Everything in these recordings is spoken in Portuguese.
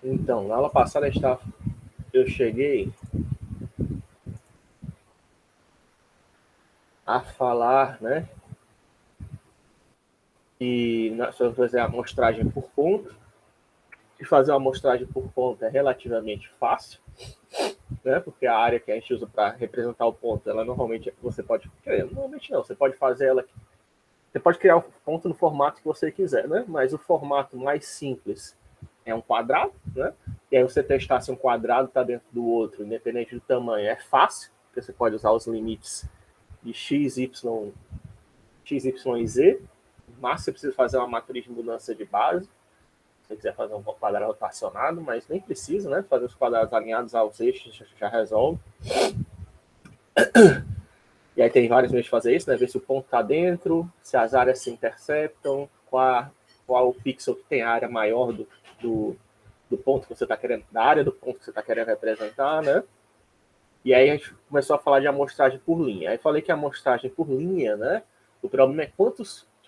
Então, na aula passada eu cheguei a falar, né, e sobre fazer a amostragem por ponto. E fazer uma amostragem por ponto é relativamente fácil, né, porque a área que a gente usa para representar o ponto, ela normalmente você pode, normalmente não, você pode fazer ela, você pode criar um ponto no formato que você quiser, né, mas o formato mais simples é um quadrado, né, e aí você testar se um quadrado está dentro do outro, independente do tamanho, é fácil, porque você pode usar os limites de x, y e z, mas você precisa fazer uma matriz de mudança de base, se você quiser fazer um quadrado equacionado, mas nem precisa, né? Fazer os quadrados alinhados aos eixos já resolve. E aí tem vários meios de fazer isso, né? Ver se o ponto está dentro, se as áreas se interceptam, qual o pixel que tem a área maior do ponto que você está querendo, da área do ponto que você está querendo representar, né? E aí a gente começou a falar de amostragem por linha. Aí falei que a amostragem por linha, né? O problema é que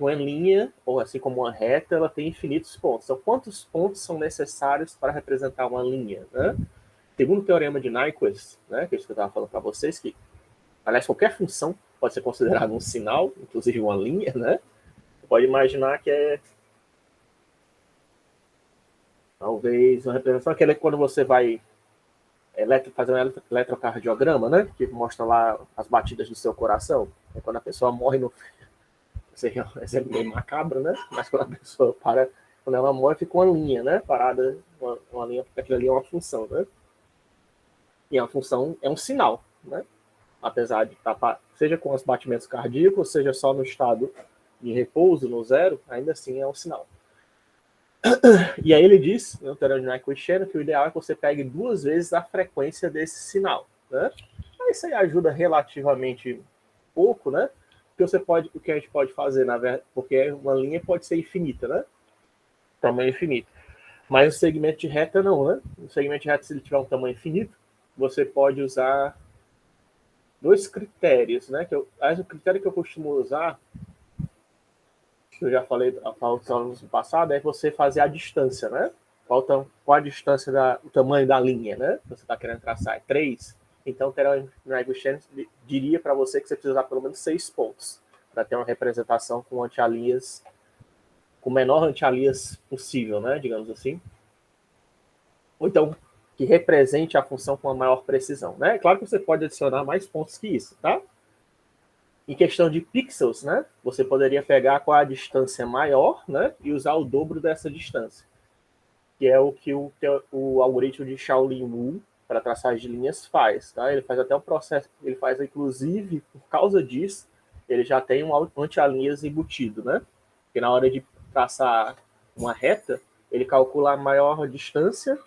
uma linha, ou assim como uma reta, ela tem infinitos pontos. Então, quantos pontos são necessários para representar uma linha, né? Segundo o teorema de Nyquist, né, que é isso que eu estava falando para vocês, que, aliás, qualquer função pode ser considerada um sinal, inclusive uma linha, né? Você pode imaginar que é talvez uma representação, aquela que quando você vai fazer um eletrocardiograma, né? Que mostra lá as batidas do seu coração. É quando a pessoa morre no. Seria um exemplo meio macabro, né? Mas quando a pessoa para, quando ela morre, fica uma linha, né? Parada, uma linha, porque aquilo ali é uma função, né? E a função é um sinal, né? Apesar de estar, seja com os batimentos cardíacos, seja só no estado de repouso, no zero, ainda assim é um sinal. E aí ele diz, no teorema de Nyquist, que o ideal é que você pegue 2 vezes a frequência desse sinal, né? Isso aí ajuda relativamente pouco, né? O que a gente pode fazer, na verdade, porque uma linha pode ser infinita, né? Tamanho infinito. Mas o segmento de reta não, né? O segmento de reta, se ele tiver um tamanho infinito, você pode usar 2 critérios, né? O critério que eu costumo usar, que eu já falei aos alunos no passado, é você fazer a distância, né? Qual a distância, o tamanho da linha, né? Você está querendo traçar? É 3? Então, o Terence diria para você que você precisa usar pelo menos 6 pontos para ter uma representação com anti-alias, com o menor anti-alias possível, né? Digamos assim. Ou então, que represente a função com a maior precisão, né? Claro que você pode adicionar mais pontos que isso, tá? Em questão de pixels, né? Você poderia pegar qual a distância maior, né? E usar o dobro dessa distância, que é o que o algoritmo de Shaolin Wu para traçagem de linhas faz, tá? Ele faz até o processo, ele faz inclusive por causa disso, ele já tem um anti-alinhas embutido, né? Porque na hora de traçar uma reta, ele calcula a maior distância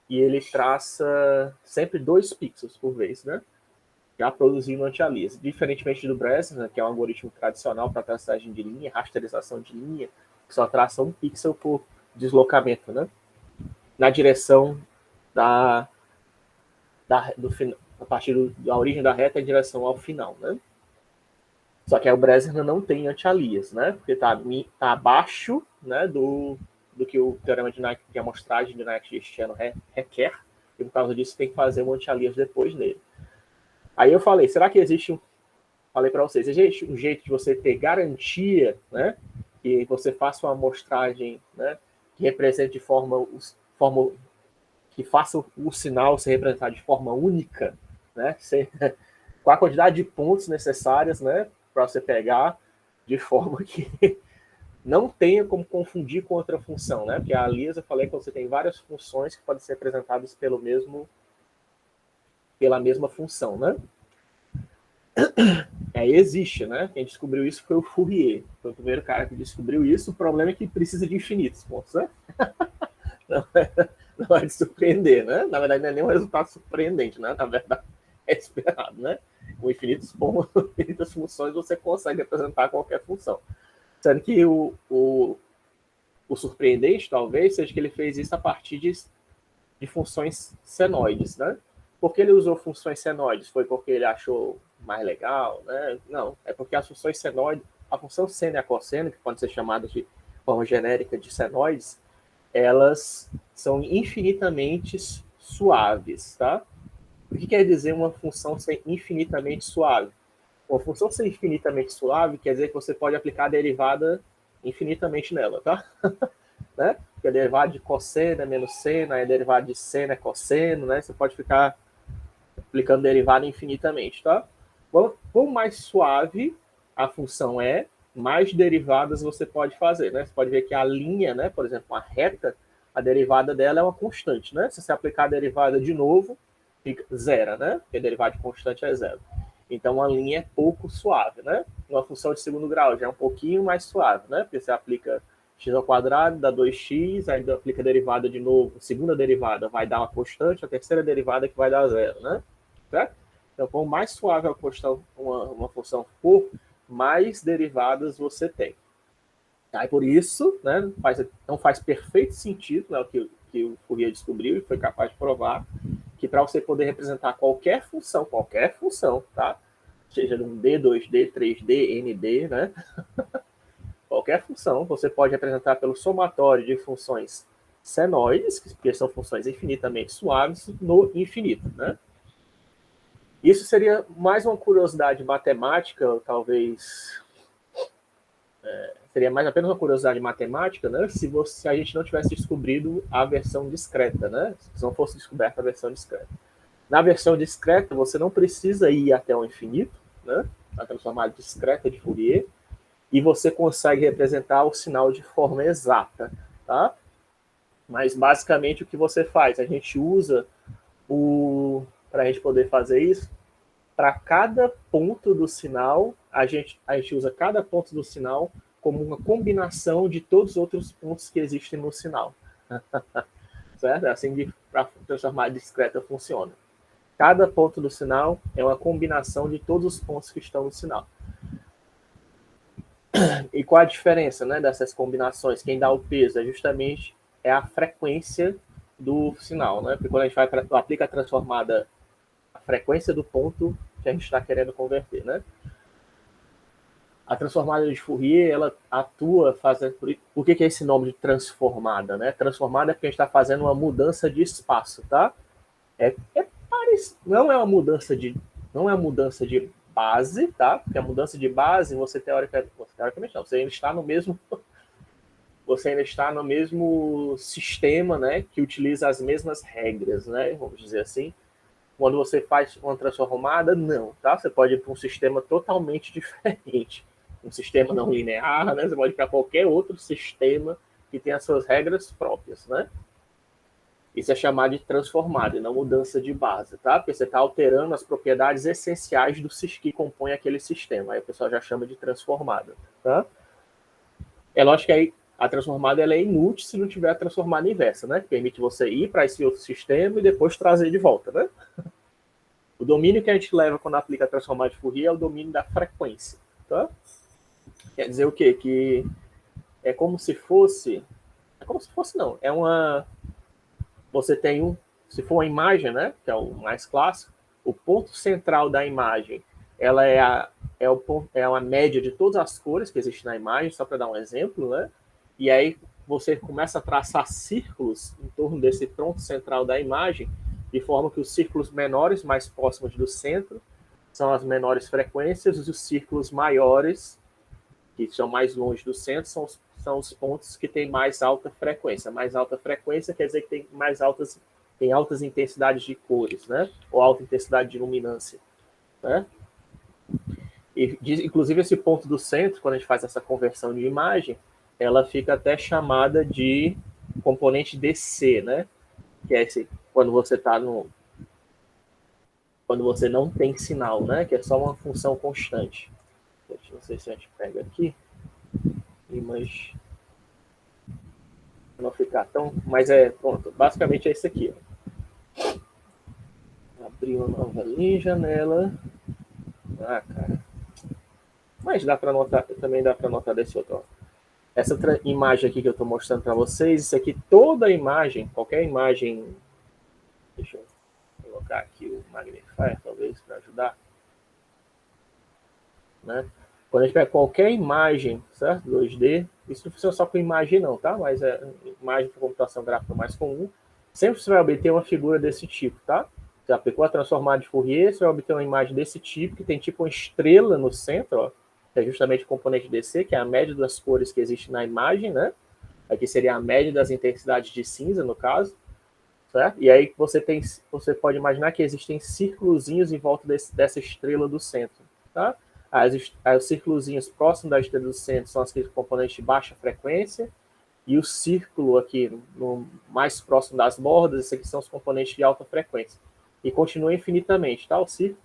e ele traça sempre 2 pixels por vez, né? Já produzindo anti-alias. Diferentemente do Bresner, que é um algoritmo tradicional para traçagem de linha, rasterização de linha, que só traça 1 pixel por deslocamento, né? Na direção a partir da origem da reta em direção ao final, né? Só que aí o Bresner não tem anti-alias, né? Porque tá abaixo, né, do que o teorema de Nyquist, que a amostragem de Nyquist requer, e por causa disso tem que fazer um anti-alias depois dele. Aí eu falei, será que existe falei para vocês, existe um jeito de você ter garantia, né, que você faça uma amostragem, né, que represente de forma que faça o sinal ser representado de forma única, né, com a quantidade de pontos necessárias, né, para você pegar de forma que não tenha como confundir com outra função, né, porque a alias eu falei que você tem várias funções que podem ser representadas pela mesma função, né. Existe, né? Quem descobriu isso foi o Fourier. Foi o primeiro cara que descobriu isso. O problema é que precisa de infinitos pontos, né? Não é de surpreender, né? Na verdade, não é nem um resultado surpreendente, né? Na verdade, é esperado, né? Com infinitos pontos, infinitas funções, você consegue representar qualquer função. Sendo que o surpreendente, talvez, seja que ele fez isso a partir de funções senoides, né? Por que ele usou funções senoides? Foi porque ele achou mais legal, né? Não, é porque as funções senoides, a função seno e a cosseno, que pode ser chamada de forma genérica de senoides, elas são infinitamente suaves, tá? O que quer dizer uma função ser infinitamente suave? Uma função ser infinitamente suave quer dizer que você pode aplicar a derivada infinitamente nela, tá? Né? Porque a derivada de cosseno é menos seno, a derivada de seno é cosseno, né? Você pode ficar aplicando derivada infinitamente, tá? Quanto mais suave a função é, mais derivadas você pode fazer, né? Você pode ver que a linha, né, por exemplo, uma reta, a derivada dela é uma constante, né? Se você aplicar a derivada de novo, fica zero, né? Porque a derivada de constante é zero. Então, a linha é pouco suave, né? Uma função de segundo grau já é um pouquinho mais suave, né? Porque você aplica x ao quadrado, dá 2x, aí aplica a derivada de novo, a segunda derivada vai dar uma constante, a terceira derivada que vai dar zero, né? Certo? Então, quanto mais suave a uma função for, mais derivadas você tem. Aí, por isso, né, não faz perfeito sentido, né, o que o Fourier descobriu e foi capaz de provar, que para você poder representar qualquer função, tá? Seja um D, 2D, 3D, ND, né? Qualquer função, você pode representar pelo somatório de funções senoides, que são funções infinitamente suaves, no infinito, né? Isso seria mais uma curiosidade matemática, talvez. Seria mais apenas uma curiosidade matemática, né? Se a gente não tivesse descobrido a versão discreta, né? Se não fosse descoberta a versão discreta. Na versão discreta, você não precisa ir até o infinito, né? A transformada discreta de Fourier, e você consegue representar o sinal de forma exata, tá? Mas basicamente o que você faz? A gente usa para a gente poder fazer isso, para cada ponto do sinal, a gente usa cada ponto do sinal como uma combinação de todos os outros pontos que existem no sinal. Certo? É assim que a transformada discreta funciona. Cada ponto do sinal é uma combinação de todos os pontos que estão no sinal. E qual a diferença, né, dessas combinações? Quem dá o peso é justamente a frequência do sinal, né? Porque quando a gente aplica a transformada, a frequência do ponto que a gente está querendo converter, né? A transformada de Fourier, ela atua fazendo... Por que é esse nome de transformada, né? Transformada é porque a gente está fazendo uma mudança de espaço, tá? Não é uma mudança de base, tá? Porque a mudança de base, teoricamente não, você ainda está no mesmo sistema, né, que utiliza as mesmas regras, né, vamos dizer assim. Quando você faz uma transformada, não, tá? Você pode ir para um sistema totalmente diferente, um sistema não linear, né? Você pode ir para qualquer outro sistema que tem as suas regras próprias, né? Isso é chamado de transformada e não mudança de base, tá? Porque você está alterando as propriedades essenciais do que compõe aquele sistema. Aí o pessoal já chama de transformada, tá? É lógico que aí a transformada ela é inútil se não tiver a transformada inversa, né? Que permite você ir para esse outro sistema e depois trazer de volta, né? O domínio que a gente leva quando aplica a transformada de Fourier é o domínio da frequência, tá? Quer dizer o quê? Que é como se fosse... É como se fosse, não. É uma... Você tem se for uma imagem, né, que é o mais clássico, o ponto central da imagem, ela é uma média de todas as cores que existem na imagem, só para dar um exemplo, né? E aí você começa a traçar círculos em torno desse ponto central da imagem, de forma que os círculos menores, mais próximos do centro, são as menores frequências, e os círculos maiores, que são mais longe do centro, são os pontos que têm mais alta frequência. Mais alta frequência quer dizer que tem altas intensidades de cores, né? Ou alta intensidade de luminância, né? E, inclusive, esse ponto do centro, quando a gente faz essa conversão de imagem, ela fica até chamada de componente DC, né? Que é esse, quando você está quando você não tem sinal, né? Que é só uma função constante. Deixa eu ver se a gente pega aqui. Mas não ficar tão... Mas pronto, basicamente é isso aqui. Ó. Abrir uma nova janela. Ah, cara. Mas dá para notar, também dá para notar desse outro. Ó. Essa imagem aqui que eu estou mostrando para vocês, isso aqui, toda a imagem, qualquer imagem... Deixa eu colocar aqui o Magnifier, talvez, para ajudar. Né? Quando a gente pega qualquer imagem, certo? 2D, isso não funciona só com imagem não, tá? Mas é imagem para computação gráfica mais comum. Sempre você vai obter uma figura desse tipo, tá? Você aplicou a transformada de Fourier, você vai obter uma imagem desse tipo, que tem tipo uma estrela no centro, ó, que é justamente o componente DC, que é a média das cores que existe na imagem, né? Aqui seria a média das intensidades de cinza, no caso, certo? E aí você pode imaginar que existem círculozinhos em volta dessa estrela do centro, tá? Os círculozinhos próximos da estrela do centro são aqueles componentes de baixa frequência, e o círculo aqui, mais próximo das bordas, esses aqui são os componentes de alta frequência. E continua infinitamente, tá? O círculo.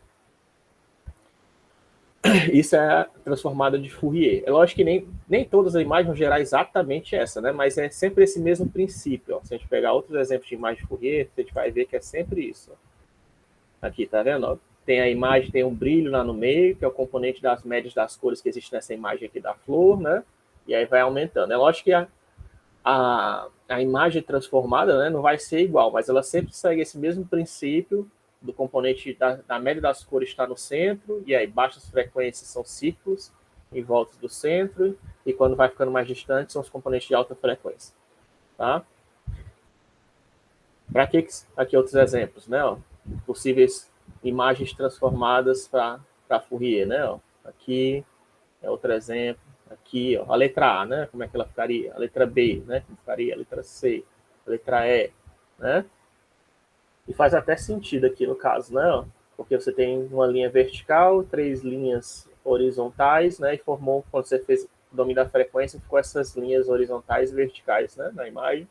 Isso é a transformada de Fourier. É lógico que nem todas as imagens vão gerar exatamente essa, né? Mas é sempre esse mesmo princípio. Ó. Se a gente pegar outros exemplos de imagem de Fourier, a gente vai ver que é sempre isso. Ó. Aqui, tá vendo? Ó. Tem a imagem, tem um brilho lá no meio, que é o componente das médias das cores que existe nessa imagem aqui da flor, né? E aí vai aumentando. É lógico que a imagem transformada, né, não vai ser igual, mas ela sempre segue esse mesmo princípio do componente da média das cores está no centro, e aí baixas frequências são círculos em volta do centro, e quando vai ficando mais distante são os componentes de alta frequência. Tá? Para que aqui outros exemplos, né? Ó, possíveis imagens transformadas para Fourier, né? Ó, aqui é outro exemplo. Aqui, ó, a letra A, né? Como é que ela ficaria? A letra B, né? Como ficaria? A letra C, a letra E, né? E faz até sentido aqui no caso, né? Porque você tem uma linha vertical, 3 linhas horizontais, né? E formou, quando você fez o domínio da frequência, ficou essas linhas horizontais e verticais, né? Na imagem.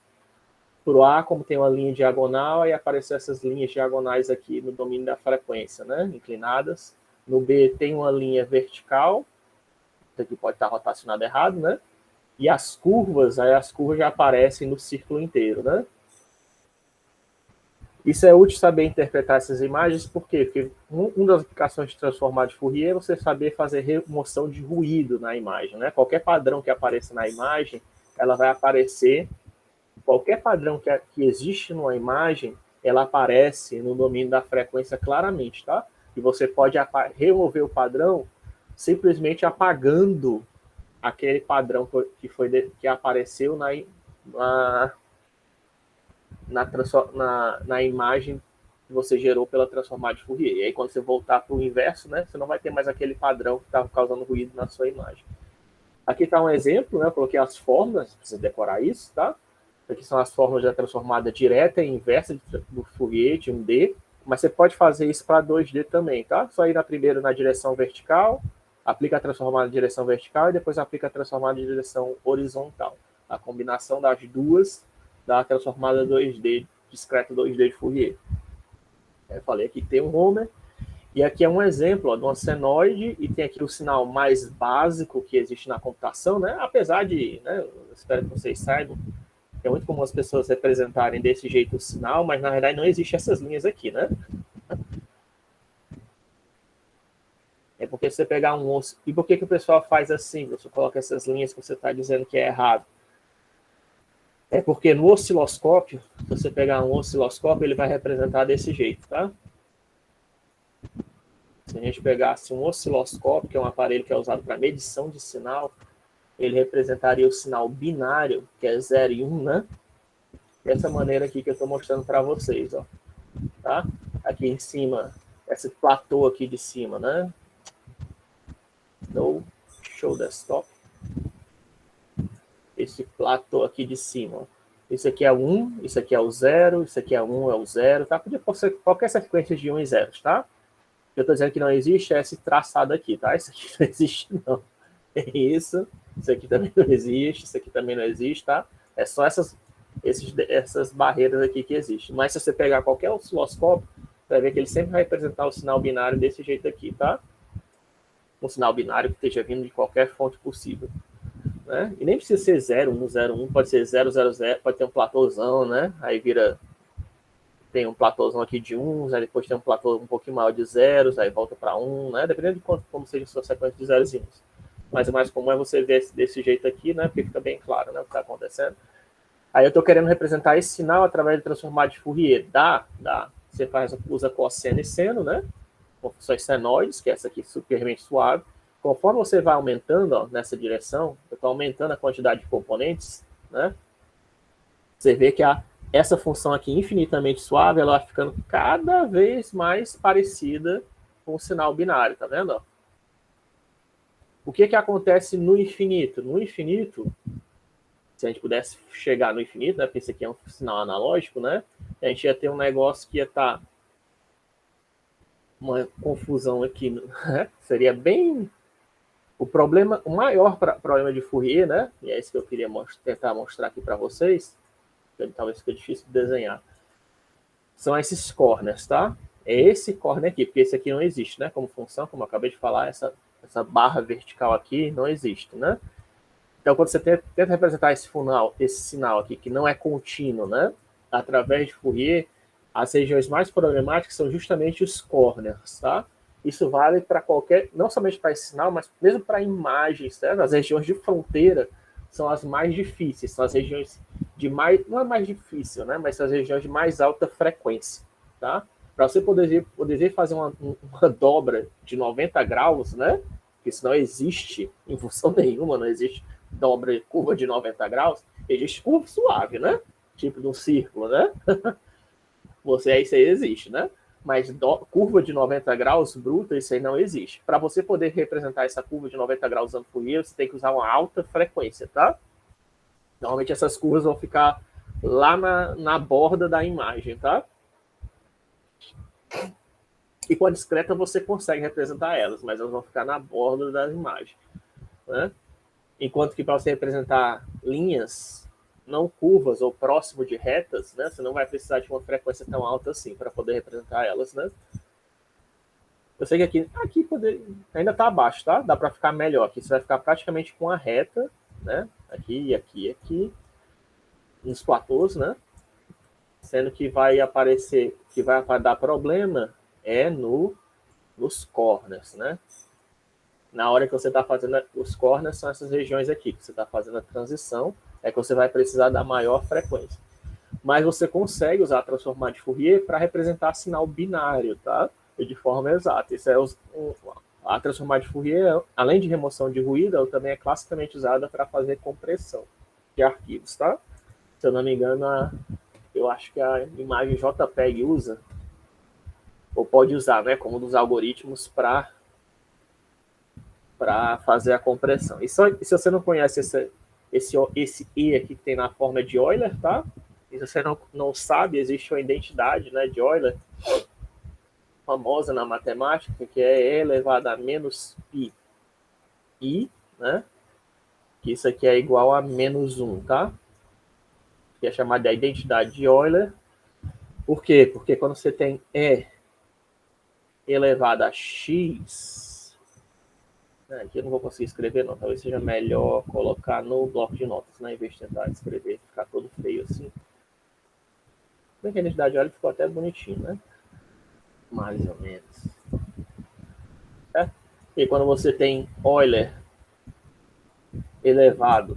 Por A, como tem uma linha diagonal, aí aparecem essas linhas diagonais aqui no domínio da frequência, né? Inclinadas. No B tem uma linha vertical, isso aqui pode estar rotacionado errado, né? E as curvas já aparecem no círculo inteiro, né? Isso é útil saber interpretar essas imagens, por quê? Porque uma das aplicações de transformar de Fourier é você saber fazer remoção de ruído na imagem, né? Qualquer padrão que apareça na imagem, ela vai aparecer, qualquer padrão que existe numa imagem, ela aparece no domínio da frequência claramente, tá? E você pode remover o padrão simplesmente apagando aquele padrão que apareceu na imagem que você gerou pela transformada de Fourier. E aí, quando você voltar para o inverso, né, você não vai ter mais aquele padrão que estava causando ruído na sua imagem. Aqui está um exemplo, né, eu coloquei as fórmulas, precisa decorar isso, tá? Aqui são as fórmulas da transformada direta e inversa do Fourier, de 1D, mas você pode fazer isso para 2D também, tá? Só ir primeiro na direção vertical, aplica a transformada em direção vertical e depois aplica a transformada em direção horizontal. A combinação das duas dá a transformada 2D, discreta 2D de Fourier. Eu falei aqui que tem um Homer, e aqui é um exemplo ó, de uma senoide, e tem aqui o sinal mais básico que existe na computação, né? Apesar de, né, espero que vocês saibam, é muito comum as pessoas representarem desse jeito o sinal, mas na verdade não existe essas linhas aqui, né? É porque você pegar um osso... E por que o pessoal faz assim? Você coloca essas linhas que você está dizendo que é errado. É porque no osciloscópio, se você pegar um osciloscópio, ele vai representar desse jeito, tá? Se a gente pegasse um osciloscópio, que é um aparelho que é usado para medição de sinal, ele representaria o sinal binário, que é 0 e 1, né? Dessa maneira aqui que eu estou mostrando para vocês, ó. Tá? Aqui em cima, esse platô aqui de cima, né? No show desktop. Esse platô aqui de cima. Isso aqui é 1, isso aqui é o 0, isso aqui é 1, é o 0, tá? Podia ser qualquer sequência de 1 e 0, tá? Eu estou dizendo que não existe é esse traçado aqui, tá? Isso aqui não existe, não. É isso aqui também não existe, isso aqui também não existe, tá? É só essas barreiras aqui que existem. Mas se você pegar qualquer osciloscópio, você vai ver que ele sempre vai representar o sinal binário desse jeito aqui, tá? Um sinal binário que esteja vindo de qualquer fonte possível. Né? E nem precisa ser 0, 1, 0, 1, pode ser 0, 0, 0, pode ter um platôzão, né? Aí vira... Tem um platôzão aqui de 1, aí depois tem um platô um pouquinho maior de zeros, aí volta para 1, né? Dependendo de como seja a sua sequência de zeros e 1. Mas o mais comum é você ver desse jeito aqui, né? Porque fica bem claro, né? O que está acontecendo. Aí eu estou querendo representar esse sinal através de transformada de Fourier. Dá. Você usa cosseno e seno, né? Com funções senoides, que é essa aqui supermente suave. conforme você vai aumentando, ó, nessa direção, eu estou aumentando a quantidade de componentes, né? Você vê que essa função aqui, infinitamente suave, ela vai ficando cada vez mais parecida com o sinal binário, tá vendo? Ó? O que acontece no infinito? No infinito, se a gente pudesse chegar no infinito, né, porque esse aqui é um sinal analógico, né, a gente ia ter um negócio que ia estar uma confusão aqui, né? Seria bem o maior problema de Fourier, né, e é isso que eu queria tentar mostrar aqui para vocês, que talvez fique difícil de desenhar, são esses corners, tá? É esse corner aqui, porque esse aqui não existe, né, como função, como eu acabei de falar, essa barra vertical aqui não existe, né? Então, quando você tenta representar esse sinal aqui, que não é contínuo, né, através de Fourier, as regiões mais problemáticas são justamente os corners, tá? Isso vale para qualquer, não somente para esse sinal, mas mesmo para imagens, tá? As regiões de fronteira são as mais difíceis, são as regiões de mais, não é mais difícil, né, mas são as regiões de mais alta frequência, tá? Para você poder fazer uma dobra de 90 graus, né, porque isso não existe em função nenhuma, não existe dobra curva de 90 graus, existe curva suave, né? Tipo de um círculo, né? Isso aí existe, né? Mas curva de 90 graus bruta, isso aí não existe. Para você poder representar essa curva de 90 graus usando Fourier, você tem que usar uma alta frequência, tá? Normalmente essas curvas vão ficar lá na borda da imagem, tá? E com a discreta você consegue representar elas, mas elas vão ficar na borda da imagem, né? Enquanto que para você representar linhas não curvas ou próximo de retas, né, você não vai precisar de uma frequência tão alta assim para poder representar elas, né? Eu sei que aqui ainda está abaixo, tá? Dá para ficar melhor. Aqui você vai ficar praticamente com a reta, né? Aqui, aqui, nos platôs, né? Sendo que vai aparecer, que vai dar problema é nos corners, né? Na hora que você está fazendo os corners, são essas regiões aqui, que você está fazendo a transição, é que você vai precisar da maior frequência. Mas você consegue usar a transformada de Fourier para representar sinal binário, tá? E de forma exata. Isso é a transformada de Fourier, além de remoção de ruído, ela também é classicamente usada para fazer compressão de arquivos, tá? Se eu não me engano, eu acho que a imagem JPEG usa, ou pode usar, né, como um dos algoritmos para fazer a compressão. E se você não conhece esse E aqui que tem na forma de Euler, tá? E se você não sabe, existe uma identidade, né, de Euler, famosa na matemática, que é E elevado a menos π I, né? Que isso aqui é igual a menos 1, tá? Que é chamada de identidade de Euler. Por quê? Porque quando você tem E elevado a x, aqui eu não vou conseguir escrever, não. Talvez seja melhor colocar no bloco de notas, né? Em vez de tentar escrever, ficar todo feio assim. Bem que a identidade de Euler ficou até bonitinho, né? Mais ou menos. É? E quando você tem Euler elevado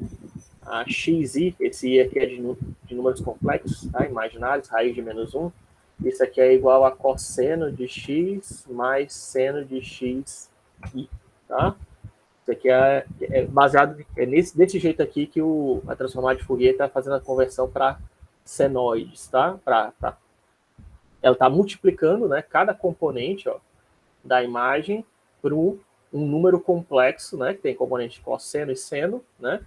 a xi, esse i aqui é de números complexos, tá? Imaginários, raiz de menos 1. Isso aqui é igual a cosseno de x mais seno de x i, tá? Isso aqui é baseado desse jeito aqui que a transformada de Fourier está fazendo a conversão para senoides, tá? Ela está multiplicando, né, cada componente, ó, da imagem por um número complexo, né, que tem componente cosseno e seno, né?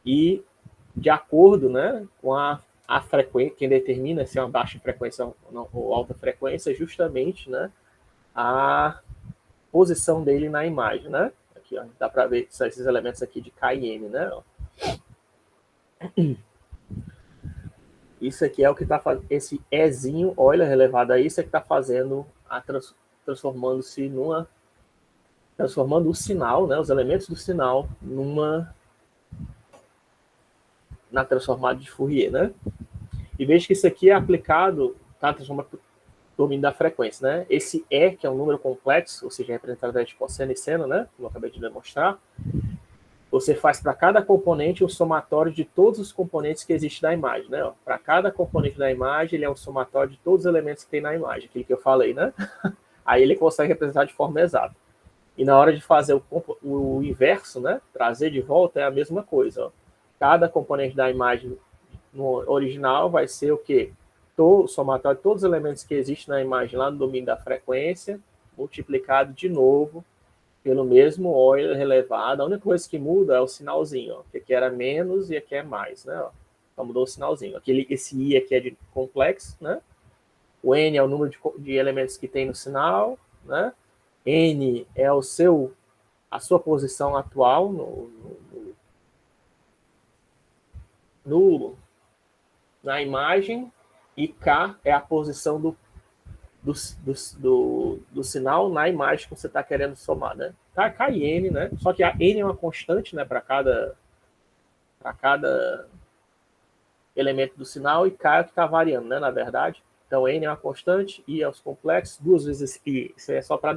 E de acordo, né, com a frequência, quem determina se é uma baixa frequência ou alta frequência é justamente, né, a posição dele na imagem, né? Aqui, ó, dá para ver que são esses elementos aqui de K e M, né? Isso aqui é o que está fazendo, esse Ezinho, Euler elevado a isso, é que está fazendo transformando-se transformando o sinal, né, os elementos do sinal na transformada de Fourier, né? E veja que isso aqui é aplicado, tá, transformando o domínio da frequência, né? Esse E, que é um número complexo, ou seja, representado através de cosseno e seno, né, como eu acabei de demonstrar, você faz para cada componente um somatório de todos os componentes que existem na imagem, né? Para cada componente da imagem, ele é um somatório de todos os elementos que tem na imagem, aquilo que eu falei, né? Aí ele consegue representar de forma exata. E na hora de fazer o inverso, né, trazer de volta, é a mesma coisa. Ó. Cada componente da imagem no original vai ser o quê? O somatório de todos os elementos que existem na imagem lá no domínio da frequência, multiplicado de novo pelo mesmo Euler relevado. A única coisa que muda é o sinalzinho, ó, que aqui era menos e aqui é mais, né? Ó. Então mudou o sinalzinho. Esse I aqui é de complexo, né? O N é o número de elementos que tem no sinal, né? N é a sua posição atual na imagem, e K é a posição do sinal na imagem que você está querendo somar, né? K e N, né? Só que a N é uma constante, né, para cada elemento do sinal, e K é o que está variando, né, na verdade. Então, N é uma constante, I é os complexos, 2 vezes I. Isso é só para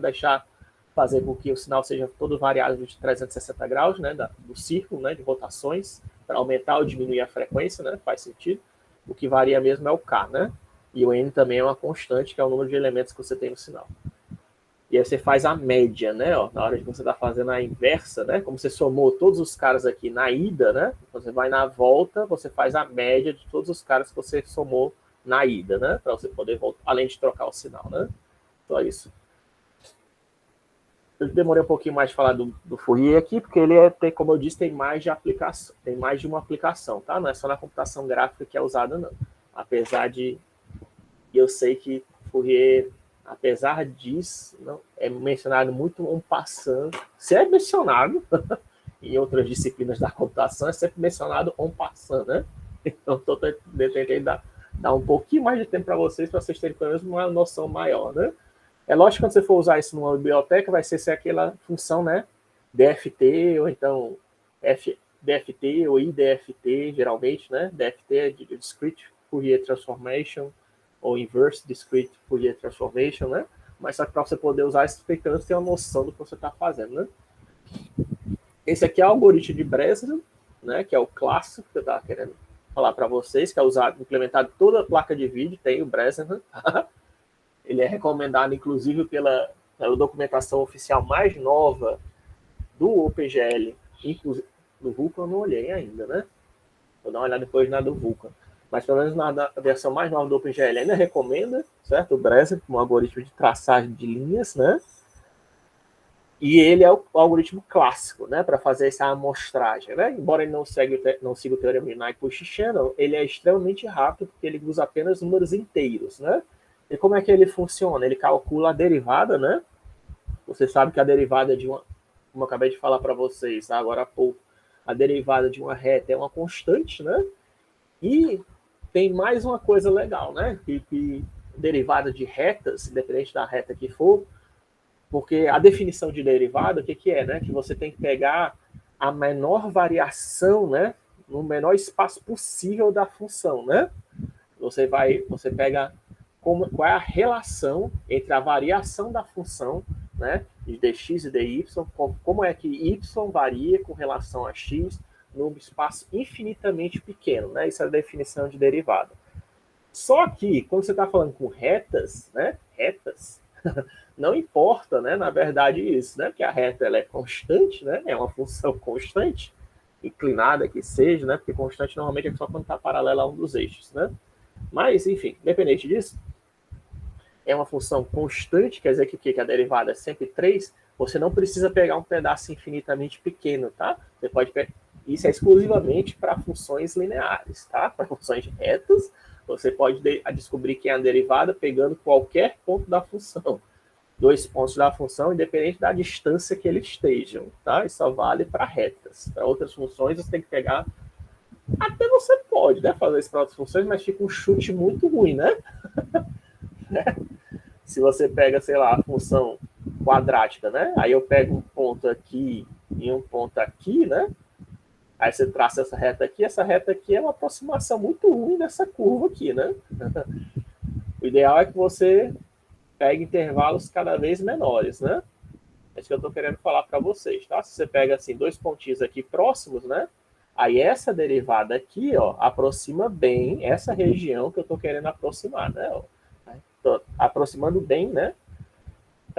fazer com que o sinal seja todo variável de 360 graus, né, do círculo, né, de rotações, para aumentar ou diminuir a frequência, né, faz sentido. O que varia mesmo é o K, né? E o N também é uma constante, que é o número de elementos que você tem no sinal. E aí você faz a média, né? Ó, na hora de você estar fazendo a inversa, né? Como você somou todos os caras aqui na ida, né? Você vai na volta, você faz a média de todos os caras que você somou na ida, né? Para você poder voltar, além de trocar o sinal, né? Só isso. Eu demorei um pouquinho mais de falar do Fourier aqui, porque ele tem, como eu disse, tem mais de uma aplicação, tá? Não é só na computação gráfica que é usada, não. Apesar de eu sei que Fourier, apesar disso, não, é mencionado muito en passant. Se é mencionado em outras disciplinas da computação, é sempre mencionado en passant, né? Então, estou tentando dar um pouquinho mais de tempo para vocês terem pelo menos uma noção maior, né? É lógico que quando você for usar isso numa biblioteca, vai ser aquela função, né? DFT, ou então DFT ou IDFT, geralmente, né? DFT é de Discrete Fourier Transformation, ou Inverse Discrete Fourier Transformation, né? Mas só que para você poder usar isso, tem que ter uma noção do que você está fazendo, né? Esse aqui é o algoritmo de Breslow, né? Que é o clássico que eu estava querendo falar para vocês, que é usado, implementado em toda a placa de vídeo, tem o Breslow. Ele é recomendado, inclusive, pela documentação oficial mais nova do OpenGL, inclusive do Vulkan eu não olhei ainda, né? Vou dar uma olhada depois na do Vulkan. Mas pelo menos na versão mais nova do OpenGL ainda recomenda, certo? O Breslow, um algoritmo de traçagem de linhas, né? E ele é o algoritmo clássico, né? Para fazer essa amostragem, né? Embora ele não siga o teorema de Nyquist-Shannon, ele é extremamente rápido porque ele usa apenas números inteiros, né? E como é que ele funciona? Ele calcula a derivada, né? Você sabe que a derivada de uma, como eu acabei de falar para vocês agora há pouco, a derivada de uma reta é uma constante, né? E tem mais uma coisa legal, né? Que derivada de retas, independente da reta que for, porque a definição de derivada, o que é, né? Que você tem que pegar a menor variação, né? No menor espaço possível da função, né? Você pega qual é a relação entre a variação da função, né, de dx e dy, como é que y varia com relação a x num espaço infinitamente pequeno, né? Isso é a definição de derivada. Só que, quando você está falando com retas, né, não importa, né, na verdade, isso, né, porque a reta ela é constante, né, é uma função constante, inclinada que seja, né, porque constante normalmente é só quando está paralela a um dos eixos, né? Mas, enfim, independente disso, é uma função constante, quer dizer que a derivada é sempre 3, você não precisa pegar um pedaço infinitamente pequeno, tá? Você pode pegar... Isso é exclusivamente para funções lineares, tá? Para funções retas, você pode descobrir que é a derivada pegando qualquer ponto da função. 2 pontos da função, independente da distância que eles estejam, tá? Isso só vale para retas. Para outras funções, você tem que pegar... Até você pode, né, fazer isso para outras funções, mas fica um chute muito ruim, né? Se você pega, sei lá, a função quadrática, né? Aí eu pego um ponto aqui e um ponto aqui, né? Aí você traça essa reta aqui é uma aproximação muito ruim dessa curva aqui, né? O ideal é que você pegue intervalos cada vez menores, né? É isso que eu estou querendo falar para vocês, tá? Se você pega, assim, 2 pontinhos aqui próximos, né? Aí essa derivada aqui, ó, aproxima bem essa região que eu estou querendo aproximar, né? Ó. Tô aproximando bem, né?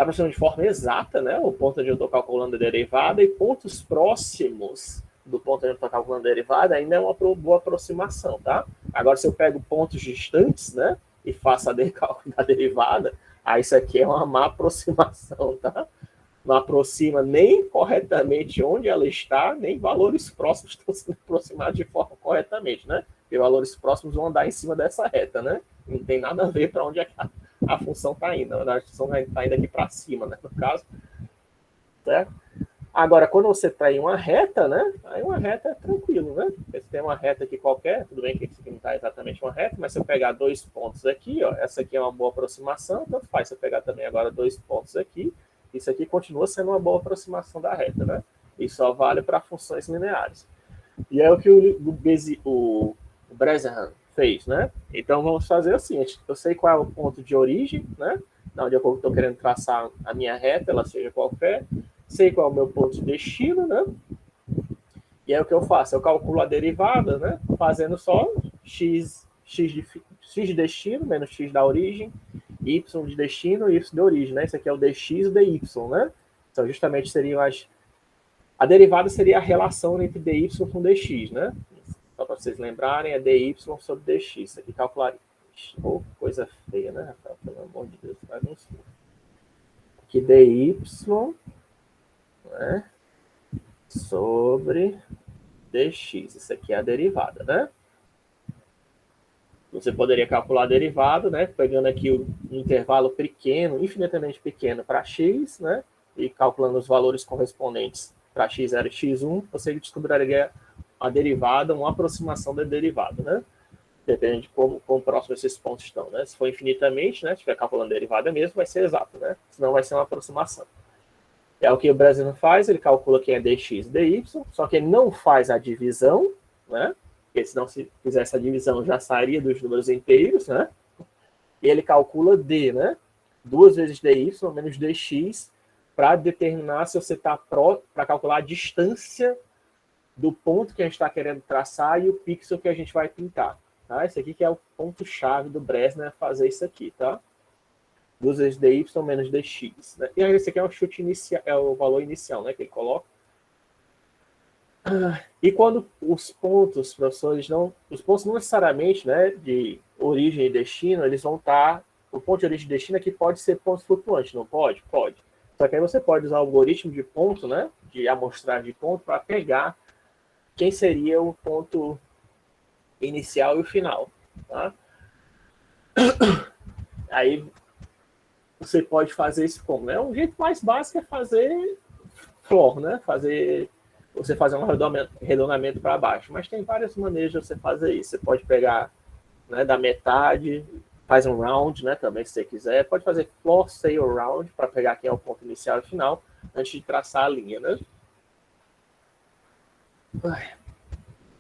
dá para ser de forma exata, né? O ponto onde eu estou calculando a derivada, e pontos próximos do ponto onde eu estou calculando a derivada ainda é uma boa aproximação, tá? Agora, se eu pego pontos distantes, né? E faço a cálculo da derivada, aí isso aqui é uma má aproximação, tá? Não aproxima nem corretamente onde ela está, nem valores próximos estão sendo aproximados de forma corretamente, né? Porque valores próximos vão andar em cima dessa reta, né? Não tem nada a ver para onde é que a função está indo. Na verdade, a função está indo aqui para cima, né? No caso, certo? Agora, quando você está em uma reta, né? Aí uma reta é tranquilo, né? Você tem uma reta aqui qualquer, tudo bem que isso aqui não está exatamente uma reta, mas se eu pegar 2 pontos aqui, ó, essa aqui é uma boa aproximação, tanto faz. Se eu pegar também agora 2 pontos aqui, isso aqui continua sendo uma boa aproximação da reta, né? E só vale para funções lineares. E é o que o Bressenham fez, né? Então vamos fazer assim, eu sei qual é o ponto de origem, né? Onde eu estou querendo traçar a minha reta, ela seja qualquer, sei qual é o meu ponto de destino, né? E aí o que eu faço? Eu calculo a derivada, né? Fazendo só x de destino menos x da origem, y de destino e y de origem, né? Isso aqui é o dx e dy, né? Então justamente seriam a derivada seria a relação entre dy com dx, né? Só para vocês lembrarem, é dy sobre dx. Isso aqui calcularia. Oh, coisa feia, né, Rafael? Pelo amor de Deus, faz um esforço. Aqui dy, né? Sobre dx. Isso aqui é a derivada, né? Você poderia calcular a derivada, né? Pegando aqui um intervalo pequeno, infinitamente pequeno para x, né? E calculando os valores correspondentes para x0 e x1, você descobriria a derivada, uma aproximação da derivada, né? Depende de como próximo esses pontos estão, né? Se for infinitamente, né? Se estiver calculando a derivada mesmo, vai ser exato, né? Senão vai ser uma aproximação. É o que o Bressenham faz, ele calcula quem é dx e dy, só que ele não faz a divisão, né? Porque senão, se fizesse a divisão, já sairia dos números inteiros, né? E ele calcula d, né? 2 vezes dy menos dx, para determinar se você está para calcular a distância do ponto que a gente está querendo traçar e o pixel que a gente vai pintar. Tá? Esse aqui que é o ponto-chave do Bressenham, é fazer isso aqui, tá? 2 vezes dy menos dx. Né? E aí esse aqui é o chute inicial, é o valor inicial, né? Que ele coloca. E quando os pontos, professores, os pontos não necessariamente, né, de origem e destino, eles vão estar. O ponto de origem e destino aqui pode ser ponto flutuante, não pode? Pode. Só que aí você pode usar o algoritmo de ponto, né, de amostragem de ponto, para pegar quem seria o ponto inicial e o final. Tá? Aí você pode fazer isso como? Né? Um jeito mais básico é fazer floor, né? Você fazer um arredondamento para baixo. Mas tem várias maneiras de você fazer isso. Você pode pegar, né, da metade, faz um round, né, também, se você quiser. Pode fazer floor, say or round, para pegar quem é o ponto inicial e final, antes de traçar a linha, né?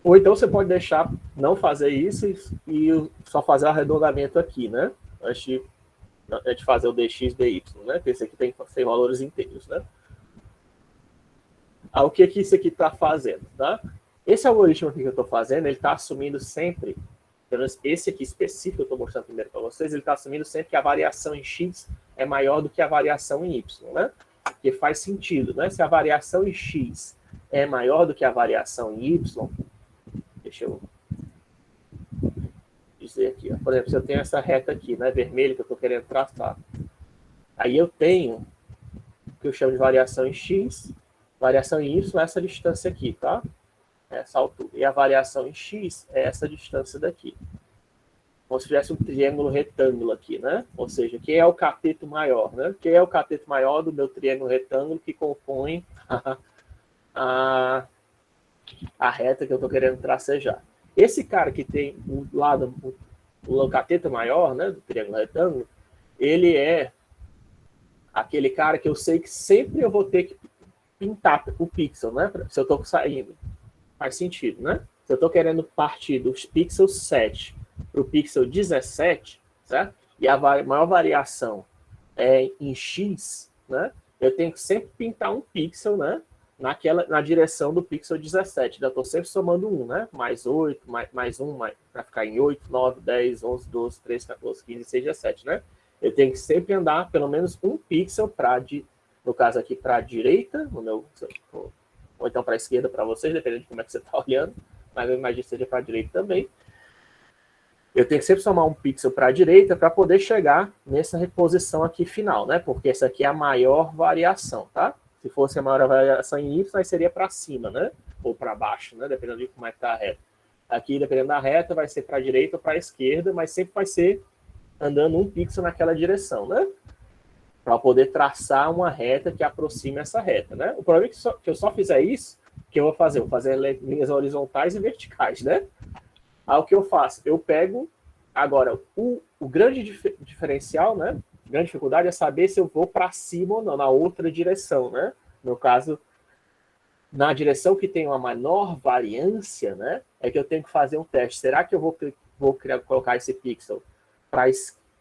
Ou então você pode deixar não fazer isso e só fazer o arredondamento aqui, né? Antes de fazer o dx e dy, né? Porque esse aqui tem que ser valores inteiros, né? O que isso aqui está fazendo, tá? Esse algoritmo aqui que eu estou fazendo, ele está assumindo sempre, pelo menos esse aqui específico que eu estou mostrando primeiro para vocês, ele está assumindo sempre que a variação em x é maior do que a variação em y, né? Porque faz sentido, né? Se a variação em x é maior do que a variação em y, deixa eu dizer aqui, ó. Por exemplo, se eu tenho essa reta aqui, né, vermelha, que eu estou querendo traçar, aí eu tenho o que eu chamo de variação em x, variação em y é essa distância aqui, tá? Essa altura. E a variação em x é essa distância daqui. Como se tivesse um triângulo retângulo aqui, né? Ou seja, quem é o cateto maior, né? Quem é o cateto maior do meu triângulo retângulo que compõe a reta que eu estou querendo tracejar. Esse cara que tem o lado, o cateto maior, né, do triângulo retângulo, ele é aquele cara que eu sei que sempre eu vou ter que pintar o pixel, né? Se eu estou saindo. Faz sentido, né? Se eu estou querendo partir dos pixels 7 para o pixel 17, certo? E a maior variação é em x, né? Eu tenho que sempre pintar um pixel, né? Na direção do pixel 17. Eu estou sempre somando 1, né? Mais 8, mais 1, para ficar em 8, 9, 10, 11, 12, 13, 14, 15, 16, 17, né? Eu tenho que sempre andar pelo menos um pixel para, no caso aqui, para a direita, no meu, ou então para a esquerda para vocês, dependendo de como é que você está olhando, mas eu imagino que seja para a direita também. Eu tenho que sempre somar um pixel para a direita para poder chegar nessa reposição aqui final, né? Porque essa aqui é a maior variação, tá? Se fosse a maior variação em Y, aí seria para cima, né? Ou para baixo, né? Dependendo de como é que está a reta. Aqui, dependendo da reta, vai ser para a direita ou para a esquerda, mas sempre vai ser andando um pixel naquela direção, né? Para poder traçar uma reta que aproxime essa reta, né? O problema é que eu só fizer isso, que eu vou fazer? Eu vou fazer linhas horizontais e verticais, né? Aí o que eu faço? Eu pego, agora, o grande diferencial, né? A grande dificuldade é saber se eu vou para cima ou não, na outra direção, né? No caso, na direção que tem uma menor variância, né? É que eu tenho que fazer um teste. Será que eu vou colocar esse pixel para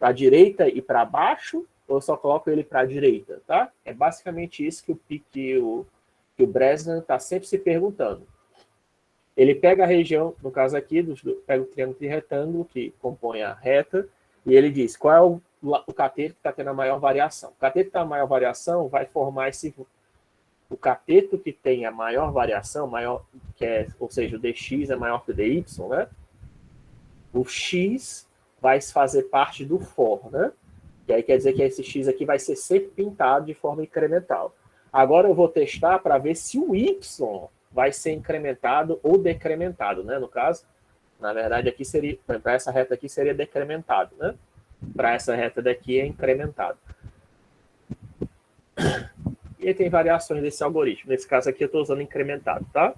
a direita e para baixo? Ou eu só coloco ele para a direita, tá? É basicamente isso que o Bresnan está sempre se perguntando. Ele pega a região, no caso aqui, pega o triângulo de retângulo que compõe a reta, e ele diz qual é o cateto que está tendo a maior variação. O cateto que está a maior variação vai formar o cateto que tem a maior variação, ou seja, o dx é maior que o dy, né? O x vai fazer parte do for, né? E aí quer dizer que esse x aqui vai ser sempre pintado de forma incremental. Agora eu vou testar para ver se o y vai ser incrementado ou decrementado, né? No caso, na verdade, aqui seria, para essa reta aqui seria decrementado, né? Para essa reta daqui é incrementado. E aí tem variações desse algoritmo. Nesse caso aqui eu estou usando incrementado, tá?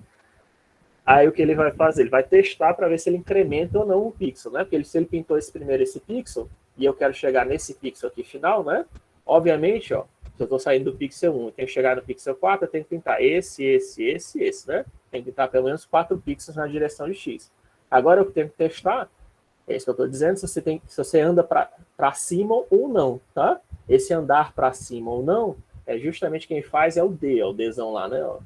Aí o que ele vai fazer? Ele vai testar para ver se ele incrementa ou não o pixel, né? Porque se ele pintou esse pixel, e eu quero chegar nesse pixel aqui final, né? Obviamente, ó, se eu estou saindo do pixel 1 e tenho que chegar no pixel 4, eu tenho que pintar esse, né? Tem que pintar pelo menos 4 pixels na direção de X. Agora eu tenho que testar, é isso que eu estou dizendo, se você anda para cima ou não, tá? Esse andar para cima ou não, é justamente quem faz é o D, ó, o Dzão lá, né? Ó.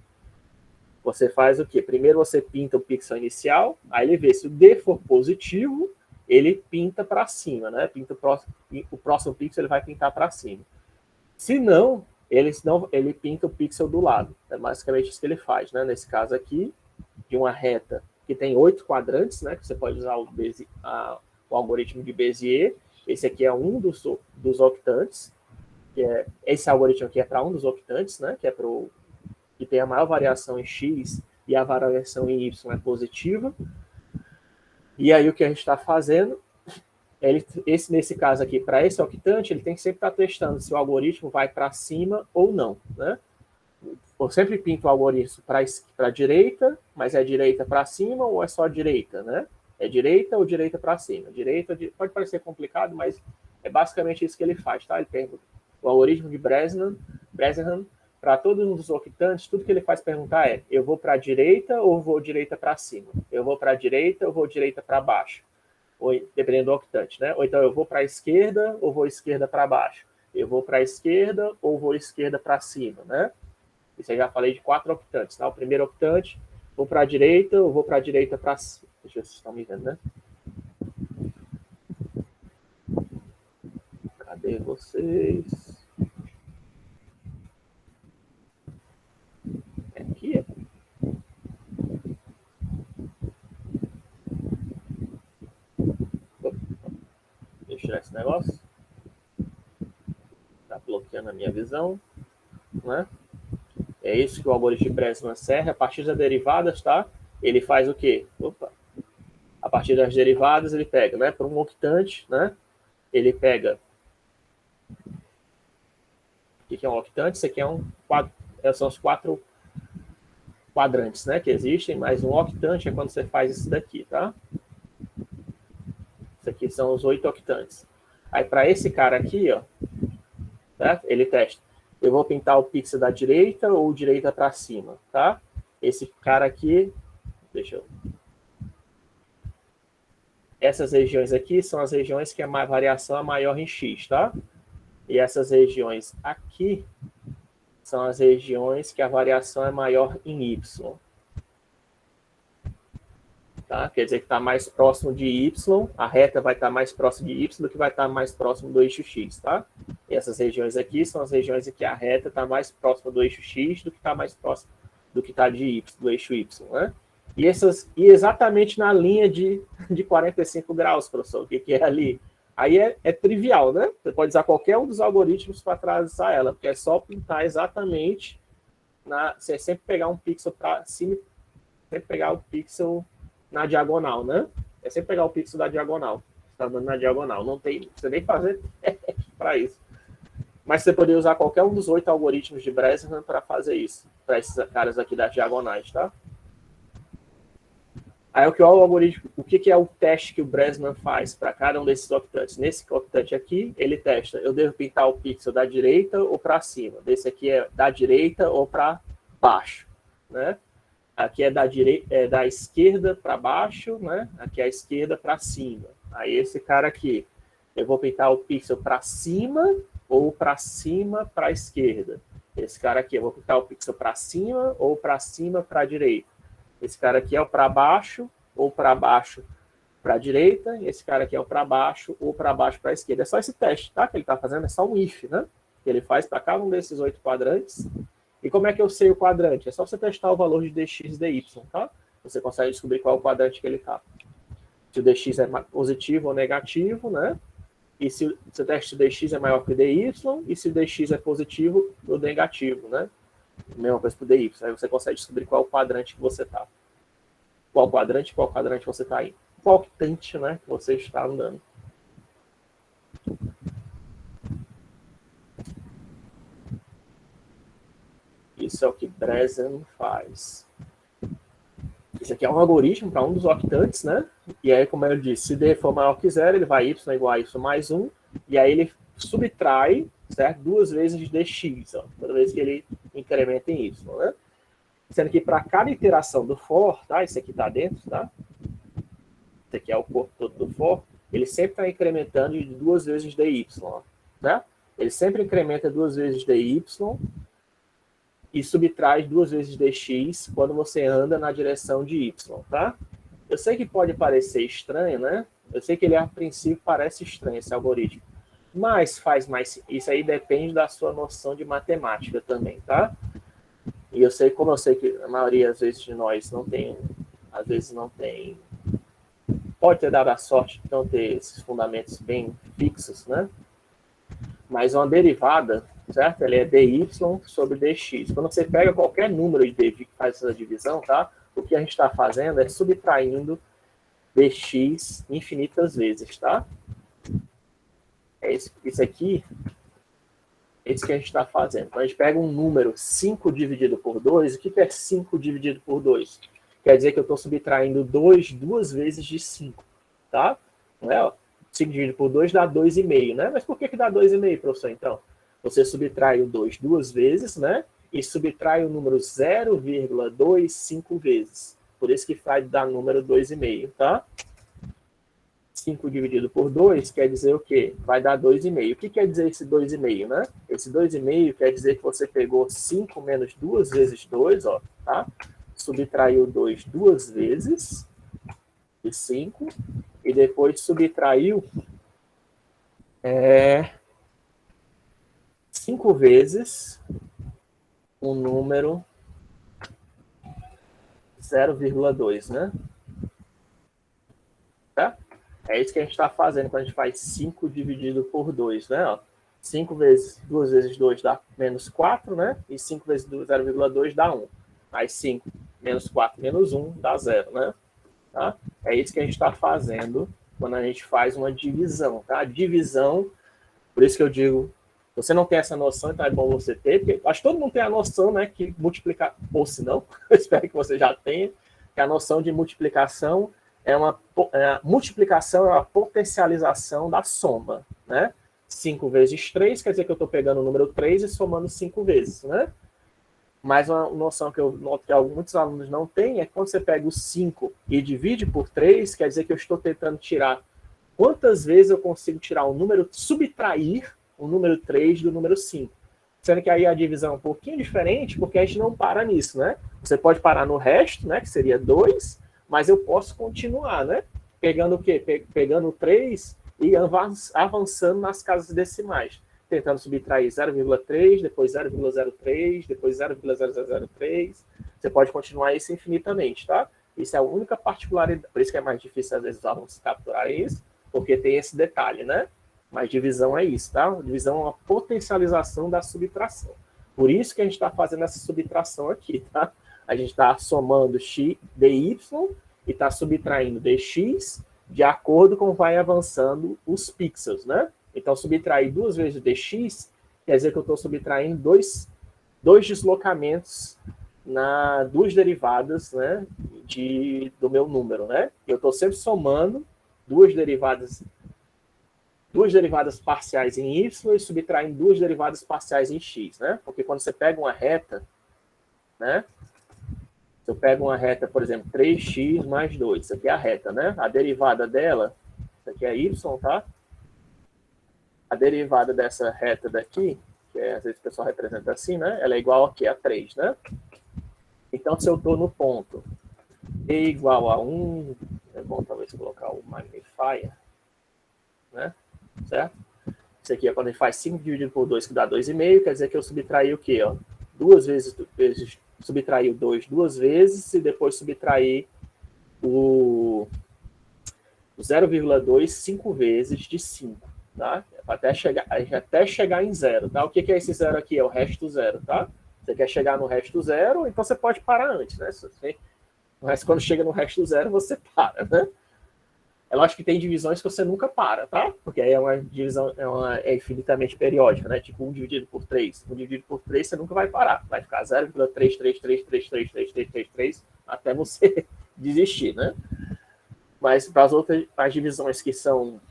Você faz o quê? Primeiro você pinta o pixel inicial, aí ele vê se o D for positivo, ele pinta para cima, né? O próximo pixel ele vai pintar para cima. Se não, ele pinta o pixel do lado. É basicamente isso que ele faz, né? Nesse caso aqui, de uma reta que tem 8 quadrantes, né? Que você pode usar o algoritmo de Bézier. Esse aqui é um dos octantes. Esse algoritmo aqui é para um dos octantes, né? Que é para o que tem a maior variação em X e a variação em Y é positiva. E aí o que a gente está fazendo, nesse caso aqui, para esse octante, ele tem que sempre estar testando se o algoritmo vai para cima ou não, né? Eu sempre pinto o algoritmo para a direita, mas é direita para cima ou é só direita, né? É direita ou direita para cima? Direita, pode parecer complicado, mas é basicamente isso que ele faz, tá? Ele tem o algoritmo de Bresnan, para todos os octantes, tudo que ele faz perguntar é: eu vou para a direita ou vou direita para cima? Eu vou para a direita ou vou direita para baixo? Ou, dependendo do octante, né? Ou então eu vou para a esquerda ou vou esquerda para baixo? Eu vou para a esquerda ou vou esquerda para cima, né? Isso eu já falei de 4 octantes, tá? O primeiro octante, vou para a direita ou vou para a direita para cima? Deixa eu ver se vocês estão me vendo, né? Cadê vocês? Aqui, ó. Deixa eu tirar esse negócio. Tá bloqueando a minha visão, né? É isso que o algoritmo de Bresnan serve. A partir das derivadas, tá? Ele faz o quê? Opa! A partir das derivadas, ele pega, né? Para um octante, né? Ele pega. O que é um octante? Isso aqui são os 4 quadrantes, né? Que existem, mas um octante é quando você faz isso daqui, tá? Isso aqui são os 8 octantes. Aí, para esse cara aqui, ó, tá? Ele testa. Eu vou pintar o pixel da direita ou direita para cima, tá? Esse cara aqui, deixa eu... Essas regiões aqui são as regiões que a variação é maior em X, tá? E essas regiões aqui são as regiões que a variação é maior em Y. Tá? Quer dizer que está mais próximo de y, a reta vai estar mais próximo de y do que vai estar mais próximo do eixo x, tá? E essas regiões aqui são as regiões em que a reta está mais próxima do eixo x do que está mais próximo do que está do eixo y, né? E exatamente na linha de 45 graus, professor, o que é ali? Aí é trivial, né? Você pode usar qualquer um dos algoritmos para atravessar ela, porque é só pintar exatamente você sempre pegar um pixel para cima, sempre pegar o pixel na diagonal, né? É sempre pegar o pixel da diagonal. Está dando na diagonal. Não tem, você nem fazer para isso. Mas você poderia usar qualquer um dos 8 algoritmos de Bresnan para fazer isso, para esses caras aqui das diagonais, tá? Aí o que é o teste que o Bresnan faz para cada um desses octantes? Nesse octante aqui, ele testa, eu devo pintar o pixel da direita ou para cima. Desse aqui é da direita ou para baixo, né? Aqui é da esquerda para baixo, né? Aqui é a esquerda para cima. Aí esse cara aqui, eu vou pintar o pixel para cima ou para cima para a esquerda. Esse cara aqui, eu vou pintar o pixel para cima ou para cima para a direita. Esse cara aqui é o para baixo ou para baixo para a direita. E esse cara aqui é o para baixo ou para baixo para a esquerda. É só esse teste, tá? Que ele está fazendo, é só um if, né? Que ele faz para cada um desses 8 quadrantes. E como é que eu sei o quadrante? É só você testar o valor de dx e dy, tá? Você consegue descobrir qual é o quadrante que ele está. Se o dx é positivo ou negativo, né? E se o teste dx é maior que o dy, e se o dx é positivo ou negativo, né? Mesma coisa para o dy. Aí você consegue descobrir qual é o quadrante que você está. Qual quadrante você está aí. Qual octante, né, que você está andando. Isso é o que Bresnan faz. Esse aqui é um algoritmo para um dos octantes, né? E aí, como eu disse, se D for maior que 0, ele vai y igual a y mais 1, e aí ele subtrai, certo? 2 vezes de dx, ó, toda vez que ele incrementa em y, né? Sendo que para cada iteração do for, tá? Esse aqui está dentro, tá? Esse aqui é o corpo todo do for, ele sempre está incrementando de 2 vezes dy, ó, né? Ele sempre incrementa 2 vezes dy, e subtrai 2 vezes dx quando você anda na direção de y, tá? Eu sei que pode parecer estranho, né? Eu sei que ele, a princípio, parece estranho, esse algoritmo. Mas faz mais... Isso aí depende da sua noção de matemática também, tá? E eu sei, como eu sei que a maioria, às vezes, de nós não tem... Às vezes não tem... Pode ter dado a sorte de não ter esses fundamentos bem fixos, né? Mas uma derivada, certo? Ela é dy sobre dx. Quando você pega qualquer número de dy que faz essa divisão, tá? O que a gente está fazendo é subtraindo dx infinitas vezes, tá? É isso aqui, é isso que a gente está fazendo. Quando a gente pega um número 5 dividido por 2, o que é 5 dividido por 2? Quer dizer que eu estou subtraindo 2 duas vezes de 5, tá? Não é, ó? 5 dividido por 2 dá 2,5, né? Mas por que dá 2,5, professor, então? Você subtrai o 2 duas vezes, né? E subtrai o número 0,25 vezes. Por isso que faz dar número 2,5, tá? 5 dividido por 2 quer dizer o quê? Vai dar 2,5. O que quer dizer esse 2,5, né? Esse 2,5 quer dizer que você pegou 5 menos 2 vezes 2, ó, tá? Subtraiu 2 duas vezes de 5 e depois subtraiu 5 vezes um número 0,2, né? Tá? É isso que a gente está fazendo quando a gente faz 5 dividido por 2, né? Ó, 5 vezes 2 vezes 2 dá menos 4, né? E 5 vezes 0,2 dá 1. Aí 5 menos 4 menos 1 dá 0, né? Tá? É isso que a gente está fazendo quando a gente faz uma divisão, tá? Divisão, por isso que eu digo, você não tem essa noção, então é bom você ter, porque acho que todo mundo tem a noção, né, que multiplicar, ou se não, eu espero que você já tenha, que a noção de multiplicação multiplicação é uma potencialização da soma, né? 5 vezes 3 quer dizer que eu estou pegando o número 3 e somando 5 vezes, né? Mas uma noção que eu noto que muitos alunos não têm é que quando você pega o 5 e divide por 3, quer dizer que eu estou tentando tirar quantas vezes eu consigo tirar um número, subtrair o número 3 do número 5. Sendo que aí a divisão é um pouquinho diferente, porque a gente não para nisso, né? Você pode parar no resto, né, que seria 2, Mas eu posso continuar, né? Pegando o quê? Pegando 3 e avançando nas casas decimais. Tentando subtrair 0,3, depois 0,03, depois 0,0003. Você pode continuar isso infinitamente, tá? Isso é a única particularidade. Por isso que é mais difícil, às vezes, os alunos capturarem isso, porque tem esse detalhe, né? Mas divisão é isso, tá? Divisão é uma potencialização da subtração. Por isso que a gente está fazendo essa subtração aqui, tá? A gente está somando x, dy e está subtraindo dx de acordo com vai avançando os pixels, né? Então, subtrair 2 vezes dx quer dizer que eu estou subtraindo dois deslocamentos duas derivadas, né, do meu número, né? Eu estou sempre somando duas derivadas parciais em y e subtraindo duas derivadas parciais em x, né? Porque quando você pega uma reta, né? Se eu pego uma reta, por exemplo, 3x mais 2, isso aqui é a reta, né? A derivada dela, isso aqui é y, tá? A derivada dessa reta daqui, que às vezes o pessoal representa assim, né? Ela é igual aqui a 3, né? Então, se eu estou no ponto e igual a 1, é bom talvez colocar o magnifier, né? Certo? Isso aqui é quando a gente faz 5 dividido por 2, que dá 2,5, quer dizer que eu subtraí o quê? Ó? Subtraí o 2 duas vezes e depois subtraí o 0,2 5 vezes de 5, tá? Até chegar em 0, tá? O que é esse 0 aqui? É o resto zero, tá? Você quer chegar no resto zero, então você pode parar antes, né? Mas quando chega no resto zero, você para, né? É lógico que tem divisões que você nunca para, tá? Porque aí é uma divisão, é infinitamente periódica, né? Tipo 1 dividido por 3. 1 dividido por 3 você nunca vai parar. Vai ficar 0,333333333 até você desistir, né? Mas para as divisões que são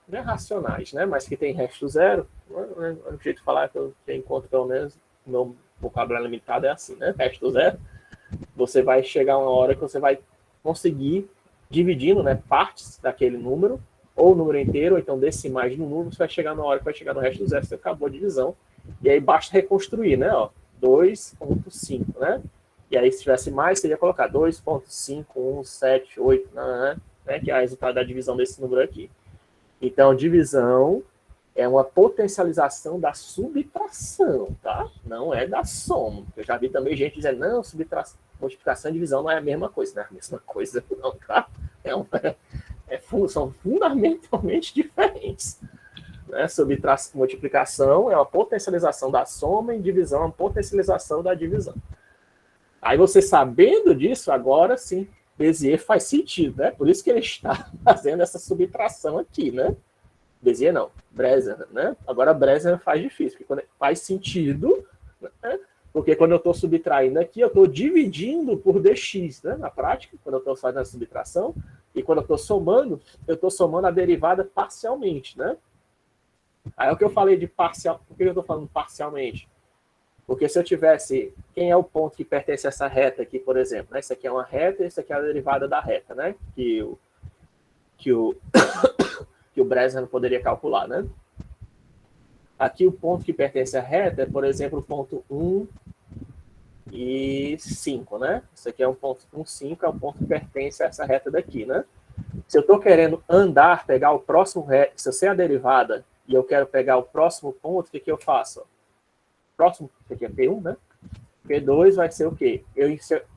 não é racionais, né? Mas que tem resto zero, o jeito de falar que eu encontro, pelo menos, o meu vocabulário limitado é assim, né? Resto zero, você vai chegar uma hora que você vai conseguir dividindo, né, partes daquele número, ou o número inteiro, ou então decimais no número, você vai chegar na hora que vai chegar no resto zero, você acabou a divisão, e aí basta reconstruir, né, ó, 2,5, né, e aí se tivesse mais, você ia colocar 2,5178, né, que é o resultado da divisão desse número aqui. Então, divisão é uma potencialização da subtração, tá? Não é da soma. Eu já vi também gente dizendo, não, multiplicação e divisão não é a mesma coisa. Não é a mesma coisa, não, tá? São fundamentalmente diferentes. Né? Multiplicação é uma potencialização da soma e divisão é uma potencialização da divisão. Aí você sabendo disso, agora sim, Bézier faz sentido, né? Por isso que ele está fazendo essa subtração aqui, né? Bézier não, Bresner, né? Agora Bresner faz difícil, porque faz sentido, né? Porque quando eu estou subtraindo aqui, eu estou dividindo por dx, né? Na prática, quando eu estou fazendo a subtração, e quando eu estou somando a derivada parcialmente, né? Aí é o que eu falei de parcial, por que eu estou falando parcialmente? Porque se eu tivesse, quem é o ponto que pertence a essa reta aqui, por exemplo, né? Isso aqui é uma reta, isso aqui é a derivada da reta, né? Que o Bresner não poderia calcular, né? Aqui o ponto que pertence à reta é, por exemplo, o ponto 1 e 5, né? Isso aqui é um ponto 1, 5, é o ponto que pertence a essa reta daqui, né? Se eu estou querendo pegar o próximo reto, se eu sei a derivada e eu quero pegar o próximo ponto, o que eu faço? Próximo, isso aqui é P1, né? P2 vai ser o quê?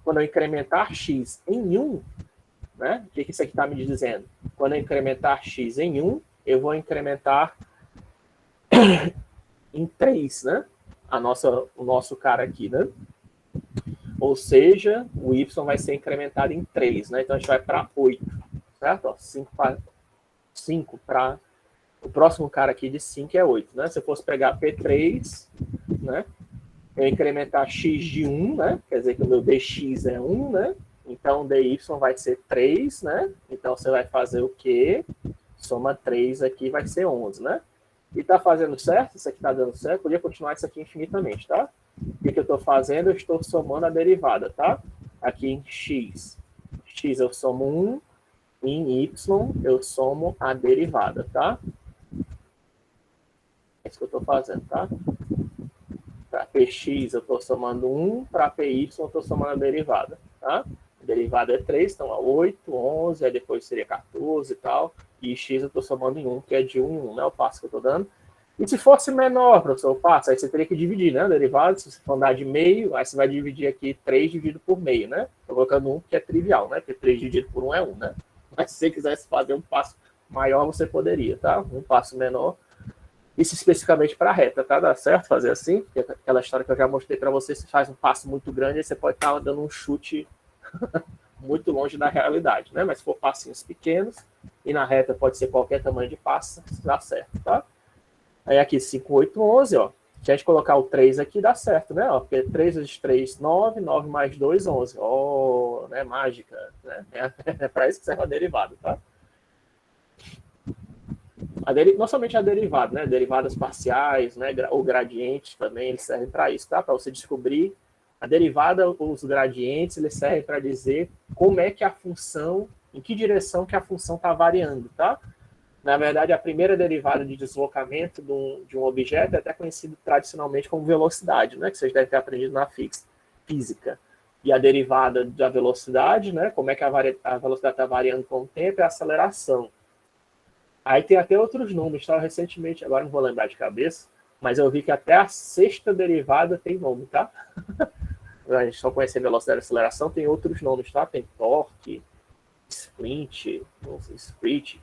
Quando eu incrementar x em 1, né? O que isso aqui está me dizendo? Quando eu incrementar x em 1, eu vou incrementar em 3, né? O nosso cara aqui, né? Ou seja, o y vai ser incrementado em 3, né? Então a gente vai para 8, certo? Ó, 5 para... O próximo cara aqui de 5 é 8, né? Se eu fosse pegar P3, né? Eu incrementar x de 1, né? Quer dizer que o meu dx é 1, né? Então, dy vai ser 3, né? Então, você vai fazer o quê? Soma 3 aqui vai ser 11, né? E tá fazendo certo? Isso aqui tá dando certo? Podia continuar isso aqui infinitamente, tá? O que eu tô fazendo? Eu estou somando a derivada, tá? Aqui em x. X eu somo 1. Em y eu somo a derivada, tá? É isso que eu estou fazendo, tá? Para px eu estou somando 1, para py eu estou somando a derivada, tá? A derivada é 3, então é 8, 11, aí depois seria 14 e tal. E x eu estou somando em 1, que é de 1 em 1, né? O passo que eu estou dando. E se fosse menor, professor, o passo, aí você teria que dividir, né? A derivada, se você for andar de meio, aí você vai dividir aqui 3 dividido por meio, né? Estou colocando 1, que é trivial, né? Porque 3 dividido por 1 é 1, né? Mas se você quisesse fazer um passo maior, você poderia, tá? Um passo menor. Isso especificamente para a reta, tá? Dá certo fazer assim? Porque aquela história que eu já mostrei para você, você faz um passo muito grande, aí você pode estar dando um chute muito longe da realidade, né? Mas se for passinhos pequenos, e na reta pode ser qualquer tamanho de passo, dá certo, tá? Aí aqui 5, 8, 11, ó. Se a gente colocar o 3 aqui, dá certo, né? Ó, porque 3 vezes 3, 9, 9 mais 2, 11. Ó, né? Mágica, né? É para isso que serve a derivada, tá? Não somente a derivada, né? Derivadas parciais, né? Ou gradientes também, eles servem para isso, tá? Para você descobrir a derivada, os gradientes, eles servem para dizer como é que a função, em que direção que a função está variando, tá? Na verdade, a primeira derivada de deslocamento de um objeto é até conhecido tradicionalmente como velocidade, né? Que vocês devem ter aprendido na física. E a derivada da velocidade, né? Como é que a velocidade está variando com o tempo, é a aceleração. Aí tem até outros nomes, tá? Recentemente, agora não vou lembrar de cabeça, mas eu vi que até a sexta derivada tem nome, tá? A gente só conhece velocidade e aceleração, tem outros nomes, tá? Tem torque, sprint,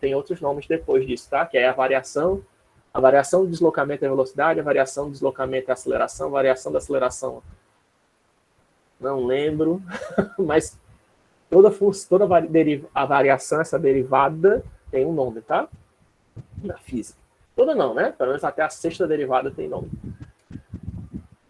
tem outros nomes depois disso, tá? Que é a variação do deslocamento da velocidade, a variação do deslocamento da aceleração, a variação da aceleração, não lembro, mas toda a variação, essa derivada, tem um nome, tá? Na física. Toda não, né? Pelo menos até a sexta derivada tem nome.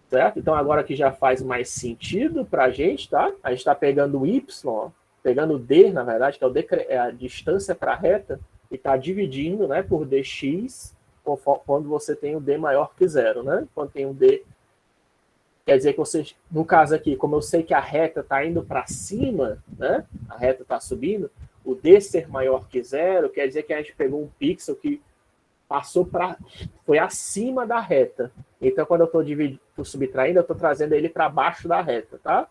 Certo? Então agora que já faz mais sentido para a gente, tá? A gente está pegando o y, ó, pegando o d, na verdade, que é a distância para a reta, e está dividindo, né, por dx, quando você tem o d maior que zero, né? Quando tem um d, quer dizer que você, no caso aqui, como eu sei que a reta está indo para cima, né? A reta está subindo, o d ser maior que zero, quer dizer que a gente pegou um pixel que foi acima da reta. Então, quando eu estou subtraindo, eu estou trazendo ele para baixo da reta, tá?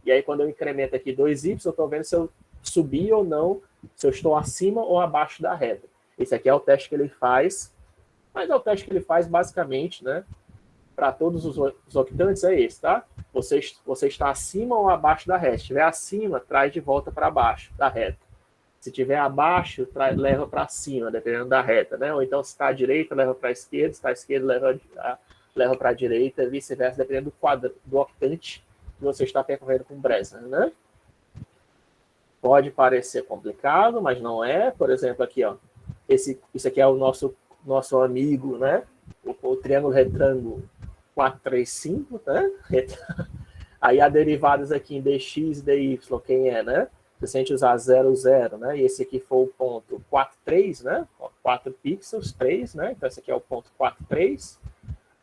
E aí, quando eu incremento aqui 2y, eu estou vendo se eu subi ou não, se eu estou acima ou abaixo da reta. Esse aqui é o teste que ele faz, mas é o teste que ele faz basicamente, né? Para todos os octantes é esse, tá? Você está acima ou abaixo da reta. Se estiver acima, traz de volta para baixo da reta. Se estiver abaixo, leva para cima, dependendo da reta, né? Ou então, se está à direita, leva para a esquerda, se está à esquerda, leva para a direita, vice-versa, dependendo do octante que você está percorrendo com Bresner, né? Pode parecer complicado, mas não é. Por exemplo, aqui, ó, isso aqui é o nosso amigo, né? O triângulo retângulo 435, né? Aí há derivadas aqui em dx e dy, quem é, né? Se a gente usar 0, 0, né? E esse aqui for o ponto 4, 3, né? 4 pixels, 3, né? Então esse aqui é o ponto 4, 3,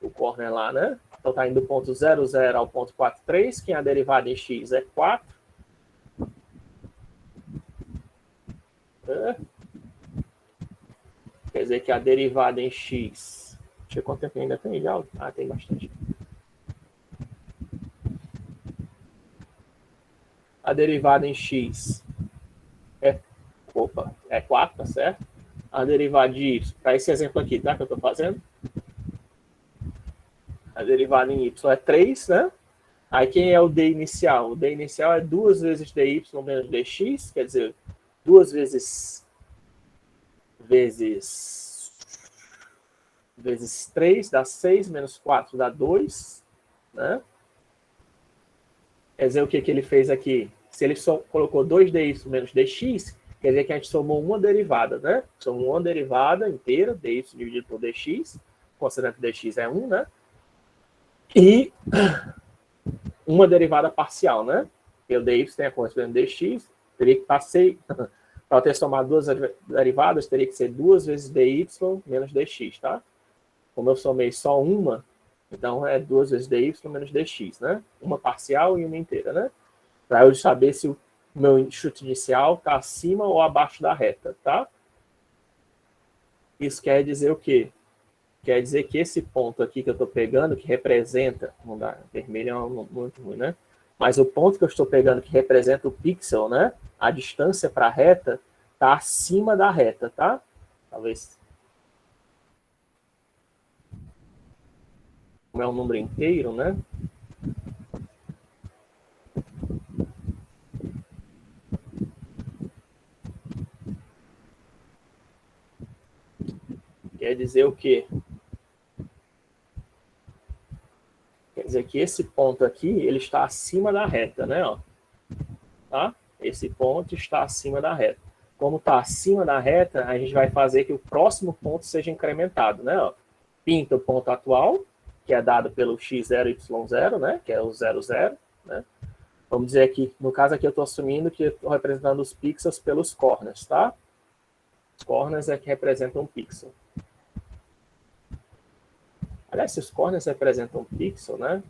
o corner lá, né? Então tá indo do ponto 0, 0 ao ponto 4, 3, que a derivada em x é 4. Quer dizer que a derivada em x... Deixa eu ver quanto tempo ainda tem já. Ah, tem bastante. A derivada em x é 4, tá certo? A derivada de y, para esse exemplo aqui, tá? Que eu estou fazendo. A derivada em y é 3, né? Aí quem é o d inicial? O d inicial é 2 vezes dy menos dx, quer dizer, 2 vezes 3 dá 6, menos 4 dá 2, né? Quer dizer, o que ele fez aqui? Se ele só colocou 2dy menos dx, quer dizer que a gente somou uma derivada, né? Somou uma derivada inteira, dy dividido por dx, considerando que dx é 1, né? E uma derivada parcial, né? Porque o dy tem a correspondente dx, teria que passei para ter somado duas derivadas, teria que ser 2 vezes dy menos dx, tá? Como eu somei só uma, então é 2 vezes dy menos dx, né? Uma parcial e uma inteira, né? Para eu saber se o meu chute inicial está acima ou abaixo da reta, tá? Isso quer dizer o quê? Quer dizer que esse ponto aqui que eu estou pegando, que representa, vamos dar, vermelho é muito ruim, né? Mas o ponto que eu estou pegando, que representa o pixel, né? A distância para a reta está acima da reta, tá? Talvez. Como é um número inteiro, né? Quer dizer o quê? Quer dizer que esse ponto aqui, ele está acima da reta, né? Ó, tá? Esse ponto está acima da reta. Como está acima da reta, a gente vai fazer que o próximo ponto seja incrementado, né? Ó, pinta o ponto atual, que é dado pelo x0, y0, né? Que é o 0, 0, né? Vamos dizer aqui, no caso aqui eu estou assumindo que eu estou representando os pixels pelos corners, tá? Os corners é que representam um pixel. Aliás, se os corners representam um pixel, né?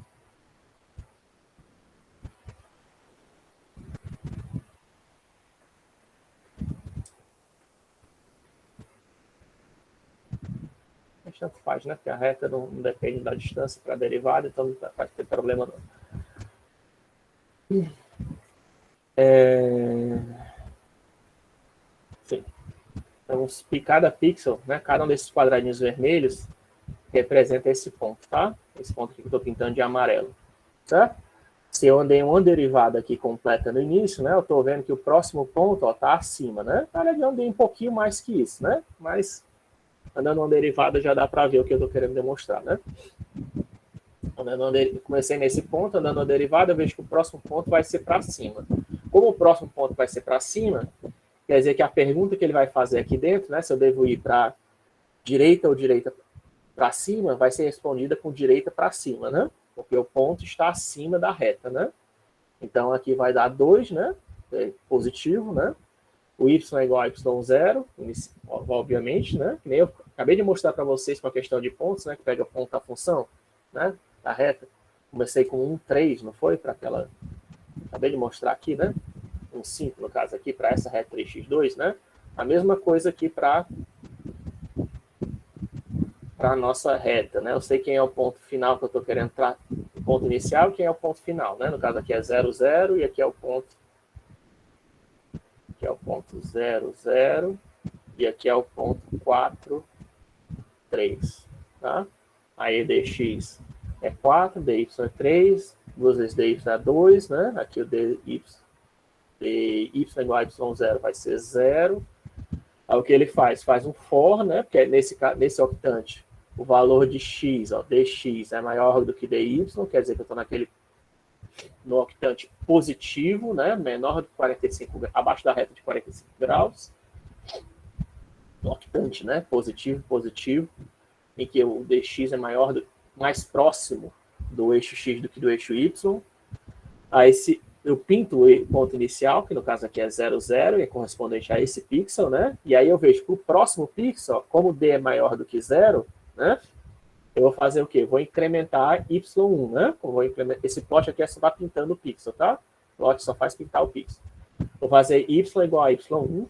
Mas tanto faz, né? Porque a reta não depende da distância para a derivada, então não vai ter problema não. Sim. Então, cada pixel, né? Cada um desses quadradinhos vermelhos representa esse ponto, tá? Esse ponto aqui que eu estou pintando de amarelo, certo? Se eu andei uma derivada aqui completa no início, né? Eu estou vendo que o próximo ponto está acima, né? Na verdade, eu andei um pouquinho mais que isso, né? Mas andando uma derivada já dá para ver o que eu estou querendo demonstrar, né? Comecei nesse ponto, andando uma derivada, eu vejo que o próximo ponto vai ser para cima. Como o próximo ponto vai ser para cima, quer dizer que a pergunta que ele vai fazer aqui dentro, né? Se eu devo ir para direita ou direita para cima, vai ser respondida com direita para cima, né? Porque o ponto está acima da reta, né? Então, aqui vai dar 2, né? É positivo, né? O y é igual a y0, obviamente, né? Que nem eu acabei de mostrar para vocês com a questão de pontos, né? Que pega ponto da função, né? Da reta. Comecei com 1, 3, não foi? Para aquela... Acabei de mostrar aqui, né? 1, 5, no caso aqui, para essa reta 3x2, né? A mesma coisa aqui para a nossa reta, né? Eu sei quem é o ponto final que eu estou querendo entrar, o ponto inicial, e quem é o ponto final, né? No caso aqui é 0, 0, e aqui é o ponto 0, 0, e aqui é o ponto 4, 3, tá? Aí dx é 4, dy é 3, 2 vezes dy é 2, né? Aqui o dy igual a y0 vai ser 0. Aí o que ele faz? Faz um for, né? Porque é nesse octante o valor de x, ó, dx é maior do que dy, quer dizer que eu estou no octante positivo, né? Menor do que 45, abaixo da reta de 45 graus. No octante, né? Positivo, positivo, em que o dx é mais próximo do eixo x do que do eixo y. Aí eu pinto o ponto inicial, que no caso aqui é 0, 0, e é correspondente a esse pixel, né? E aí eu vejo que o próximo pixel, como d é maior do que 0, né? Eu vou fazer o quê? Vou incrementar y1, né? Esse plot aqui é só para pintando o pixel, tá? O plot só faz pintar o pixel. Vou fazer y igual a y1.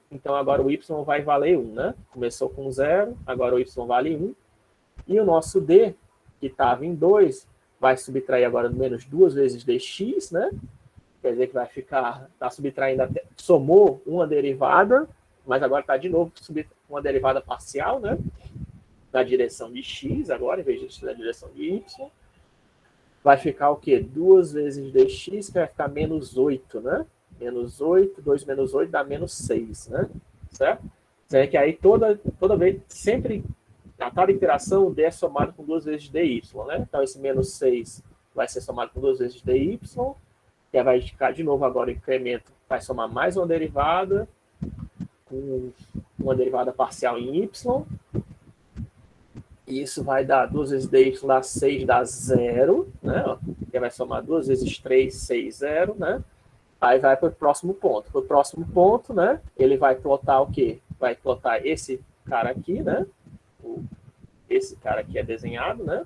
Então agora o y vai valer 1, né? Começou com 0, agora o y vale 1. E o nosso d, que estava em 2, vai subtrair agora menos 2 vezes dx, né? Quer dizer que vai ficar, está subtraindo, somou uma derivada, mas agora está de novo uma derivada parcial, né? Na direção de x agora, em vez de na direção de y. Vai ficar o quê? 2 vezes dx, que vai ficar menos 8, né? Menos 8, 2 menos 8 dá menos 6, né? Certo? Quer que aí toda vez, sempre, a cada iteração, o d é somado com 2 vezes dy, né? Então esse menos 6 vai ser somado com 2 vezes dy, que vai ficar de novo agora o incremento, vai somar mais uma derivada, com uma derivada parcial em y, e isso vai dar 2 vezes dy dá 6, dá 0, né? Que vai somar 2 vezes 3, 6, 0, né? Aí vai para o próximo ponto. Para o próximo ponto, né? Ele vai plotar o quê? Vai plotar esse cara aqui, né? Esse cara aqui é desenhado, né?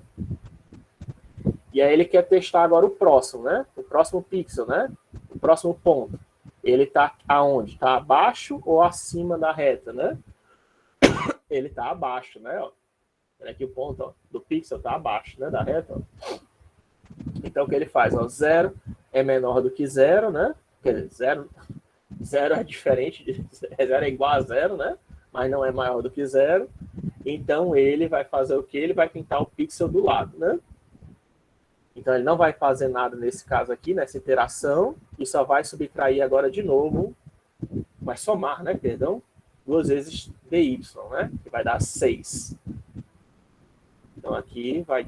E aí ele quer testar agora o próximo, né? O próximo pixel, né? O próximo ponto. Ele está aonde? Está abaixo ou acima da reta, né? Ele está abaixo, né? Ó. Aqui o ponto ó, do pixel está abaixo, né? Da reta. Ó. Então o que ele faz? Ó, 0, é menor do que zero, né? Quer dizer, zero é diferente, zero é igual a zero, né? Mas não é maior do que zero. Então, ele vai fazer o quê? Ele vai pintar o pixel do lado, né? Então, ele não vai fazer nada nesse caso aqui, nessa iteração, e só vai subtrair agora de novo, vai somar, né? Perdão, 2 vezes dy, né? Que vai dar 6. Então, aqui vai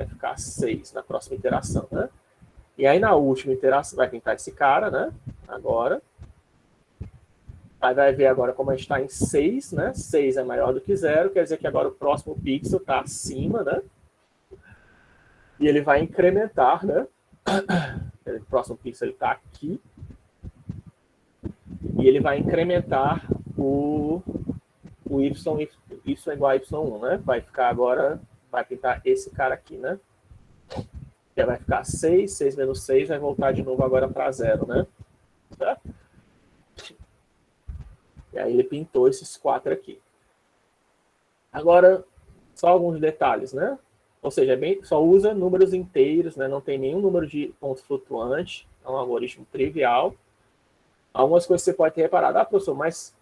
ficar 6 na próxima iteração, né? E aí, na última iteração, vai pintar esse cara, né? Agora. Aí vai ver agora como a gente está em 6, né? 6 é maior do que 0, quer dizer que agora o próximo pixel está acima, né? E ele vai incrementar, né? O próximo pixel está aqui. E ele vai incrementar o y igual a y1, né? Vai ficar agora, vai pintar esse cara aqui, né? Que vai ficar 6, 6 menos 6 vai voltar de novo agora para 0, né? Certo? E aí ele pintou esses 4 aqui. Agora, só alguns detalhes, né? Ou seja, só usa números inteiros, né? Não tem nenhum número de ponto flutuante. É um algoritmo trivial. Algumas coisas você pode ter reparado. Ah, professor, mas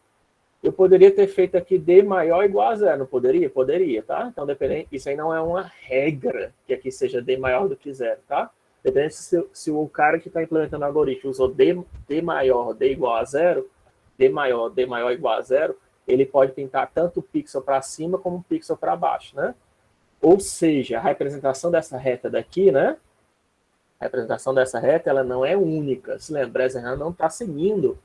eu poderia ter feito aqui D maior ou igual a 0, não poderia? Poderia, tá? Então, isso aí não é uma regra que aqui seja D maior do que 0, tá? Dependendo se o cara que está implementando o algoritmo usou D maior, D igual a 0, D maior igual a 0, ele pode pintar tanto o pixel para cima como o pixel para baixo, né? Ou seja, a representação dessa reta daqui, né? A representação dessa reta, ela não é única. Se lembra, ela não está seguindo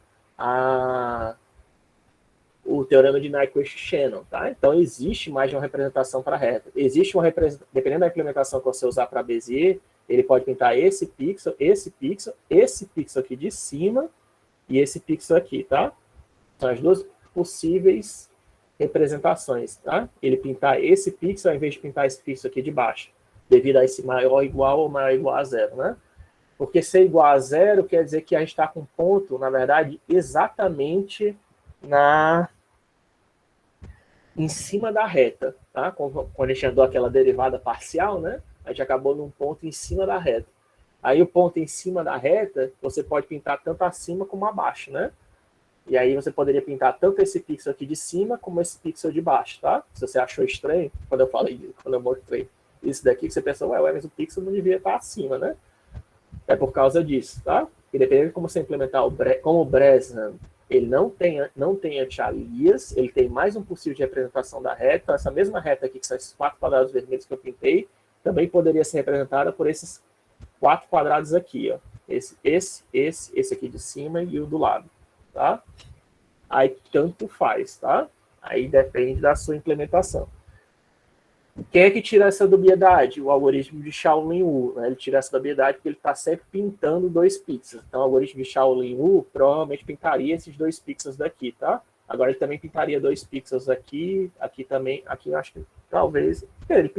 o teorema de Nyquist-Shannon, tá? Então, existe mais de uma representação para a reta. Existe uma representação, dependendo da implementação que você usar para Bézier, ele pode pintar esse pixel aqui de cima e esse pixel aqui, tá? São as duas possíveis representações, tá? Ele pintar esse pixel ao invés de pintar esse pixel aqui de baixo, devido a esse maior igual ou maior igual a 0, né? Porque ser igual a 0 quer dizer que a gente está com ponto, na verdade, exatamente em cima da reta, tá? Quando a gente andou aquela derivada parcial, né? A gente acabou num ponto em cima da reta. Aí o ponto em cima da reta, você pode pintar tanto acima como abaixo, né? E aí você poderia pintar tanto esse pixel aqui de cima como esse pixel de baixo, tá? Se você achou estranho, quando eu mostrei isso daqui, que você pensou, ué, mas o pixel não devia estar acima, né? É por causa disso, tá? E dependendo de como você implementar como o Breslin, ele não tem anti-alias, ele tem mais um possível de representação da reta. Então, essa mesma reta aqui, que são esses 4 quadrados vermelhos que eu pintei, também poderia ser representada por esses 4 quadrados aqui, ó. Esse aqui de cima e o do lado, tá? Aí tanto faz, tá? Aí depende da sua implementação. Quem é que tira essa dubiedade? O algoritmo de Shaolin-Wu, né? Ele tira essa dubiedade porque ele está sempre pintando 2 pixels. Então, o algoritmo de Shaolin-Wu provavelmente pintaria esses 2 pixels daqui, tá? Agora, ele também pintaria 2 pixels aqui também, aqui eu acho que talvez... Ele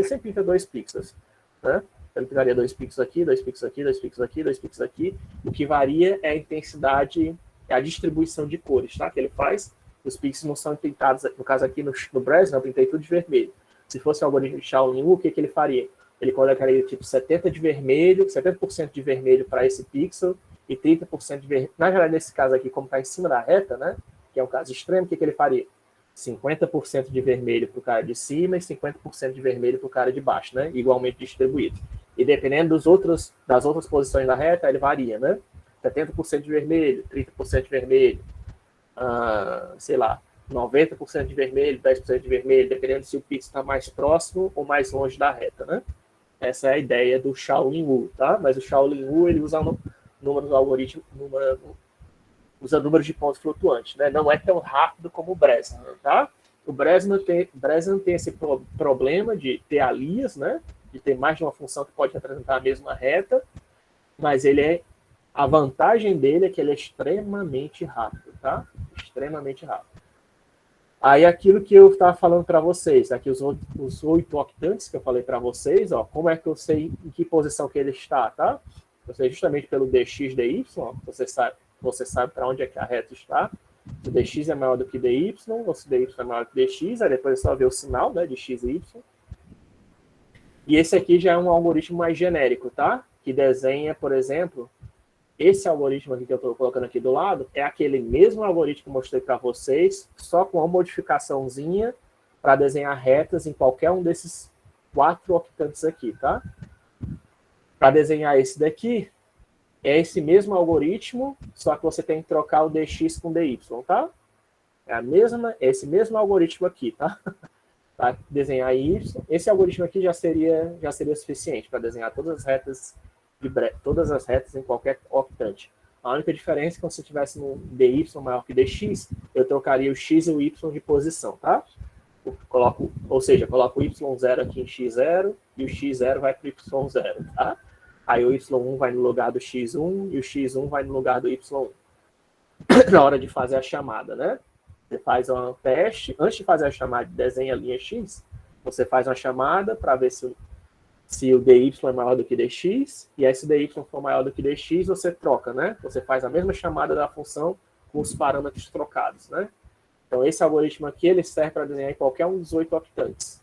sempre pinta 2 pixels, né? Ele pintaria 2 pixels aqui, 2 pixels aqui, 2 pixels aqui, 2 pixels aqui. O que varia é a intensidade, é a distribuição de cores, tá? Que ele faz. Os pixels não são pintados, no caso aqui no Breslin, eu pintei tudo de vermelho. Se fosse um algoritmo de Shaolin-Wu, o que ele faria? Ele colocaria tipo 70% de vermelho para esse pixel e 30% de vermelho. Na verdade, nesse caso aqui, como está em cima da reta, né? Que é um caso extremo, o que ele faria? 50% de vermelho para o cara de cima e 50% de vermelho para o cara de baixo, né? Igualmente distribuído. E dependendo das outras posições da reta, ele varia, né? 70% de vermelho, 30% de vermelho, sei lá, 90% de vermelho, 10% de vermelho, dependendo se o pixel está mais próximo ou mais longe da reta, né? Essa é a ideia do Shaolin-Wu, tá? Mas o Shaolin-Wu, ele usa números do algoritmo, usa números de pontos flutuantes, né? Não é tão rápido como o Breslin, tá? O Breslin tem esse problema de ter alias, né? De ter mais de uma função que pode representar a mesma reta, mas a vantagem dele é que ele é extremamente rápido, tá? Extremamente rápido. Aí aquilo que eu estava falando para vocês, aqui os 8 octantes que eu falei para vocês, ó, como é que eu sei em que posição que ele está, tá? Eu sei justamente pelo dx dy, você sabe para onde é que a reta está. Se o dx é maior do que dy, ou se dy é maior que dx, aí depois é só ver o sinal, né, de x e y. E esse aqui já é um algoritmo mais genérico, tá? que desenha, por exemplo, esse algoritmo aqui que eu estou colocando aqui do lado, é aquele mesmo algoritmo que eu mostrei para vocês, só com uma modificaçãozinha para desenhar retas em qualquer um desses 4 octantes aqui, tá? Para desenhar esse daqui, é esse mesmo algoritmo, só que você tem que trocar o dx com dy, tá? É esse mesmo algoritmo aqui, tá? Para desenhar y. Esse algoritmo aqui já seria suficiente para desenhar todas as retas em qualquer octante. A única diferença é que quando você tivesse no dy maior que dx, eu trocaria o x e o y de posição, tá? Coloco o y0 aqui em x0 e o x0 vai para o y0, tá? Aí o y1 vai no lugar do x1 e o x1 vai no lugar do y1. Na hora de fazer a chamada, né? Você faz um teste, antes de fazer a chamada de desenha a linha x, você faz uma chamada para ver se o dy é maior do que dx, e aí se o dy for maior do que dx, você troca, né? Você faz a mesma chamada da função com os parâmetros trocados, né? Então esse algoritmo aqui, ele serve para desenhar em qualquer um dos 8 octantes.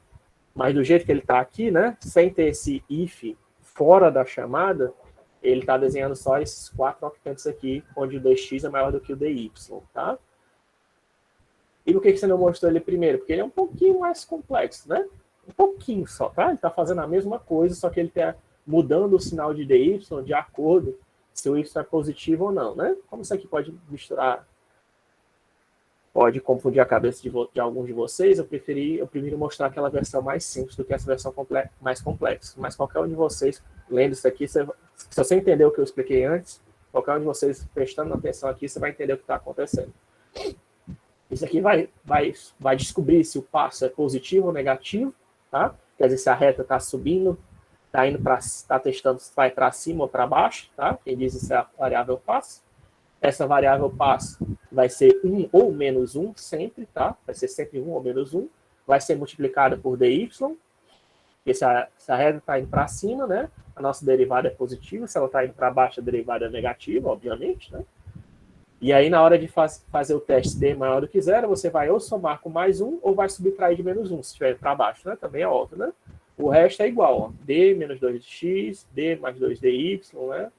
Mas do jeito que ele está aqui, né? Sem ter esse if fora da chamada, ele está desenhando só esses 4 octantes aqui, onde o dx é maior do que o dy, tá? E por que você não mostrou ele primeiro? Porque ele é um pouquinho mais complexo, né? Um pouquinho só, tá? Ele está fazendo a mesma coisa, só que ele está mudando o sinal de dy de acordo se o y é positivo ou não, né? Como isso aqui pode misturar, pode confundir a cabeça de alguns de vocês, eu preferi mostrar aquela versão mais simples do que essa versão mais complexa. Mas qualquer um de vocês, lendo isso aqui, se você entender o que eu expliquei antes, qualquer um de vocês prestando atenção aqui, você vai entender o que está acontecendo. Isso aqui vai descobrir se o passo é positivo ou negativo, tá? Quer dizer, se a reta está subindo, está testando se vai para cima ou para baixo, tá? Quem diz isso é a variável passo. Essa variável passo vai ser 1 ou menos 1 sempre, tá? Vai ser sempre 1 ou menos 1. Vai ser multiplicada por dy, porque se a reta está indo para cima, né? A nossa derivada é positiva. Se ela está indo para baixo, a derivada é negativa, obviamente, né? E aí, na hora de fazer o teste d maior do que 0, você vai ou somar com mais 1 ou vai subtrair de menos 1, se estiver para baixo, né? Também é óbvio, né? O resto é igual, ó. D menos 2x, d mais 2dy, né?